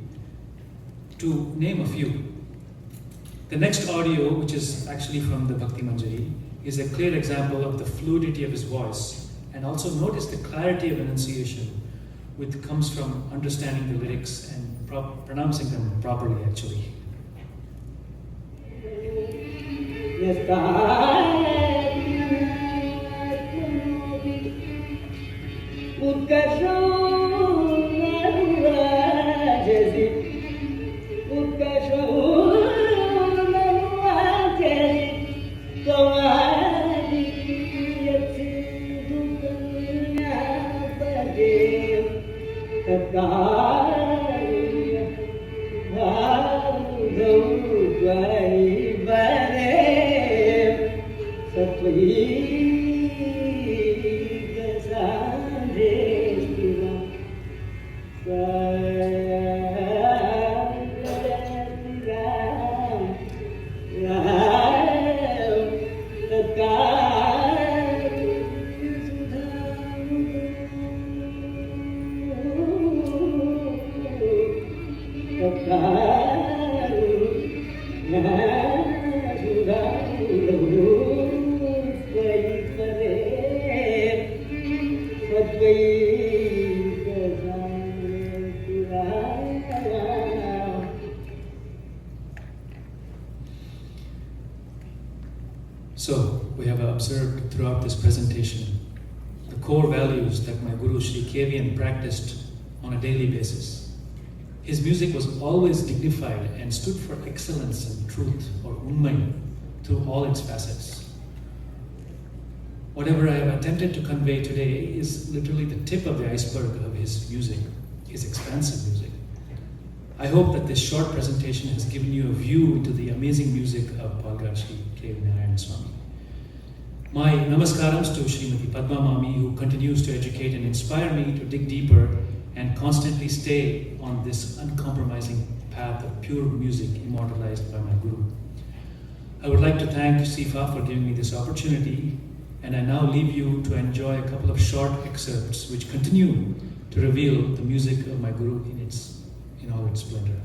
to name a few. The next audio, which is actually from the Bhakti Manjari, is a clear example of the fluidity of his voice. And also notice the clarity of enunciation, which comes from understanding the lyrics and pronouncing them properly, actually. So, we have observed throughout this presentation the core values that my Guru Sri Kevian practiced on a daily basis. His music was always dignified and stood for excellence and truth, or unmai, through all its facets. Whatever I have attempted to convey today is literally the tip of the iceberg of his music, his expansive music. I hope that this short presentation has given you a view into the amazing music of Palghat Sri Narayanaswamy. My namaskarams to Srimati Padma Mami, who continues to educate and inspire me to dig deeper and constantly stay on this uncompromising path of pure music immortalized by my Guru. I would like to thank SIFA for giving me this opportunity, and I now leave you to enjoy a couple of short excerpts which continue to reveal the music of my Guru in all its splendor.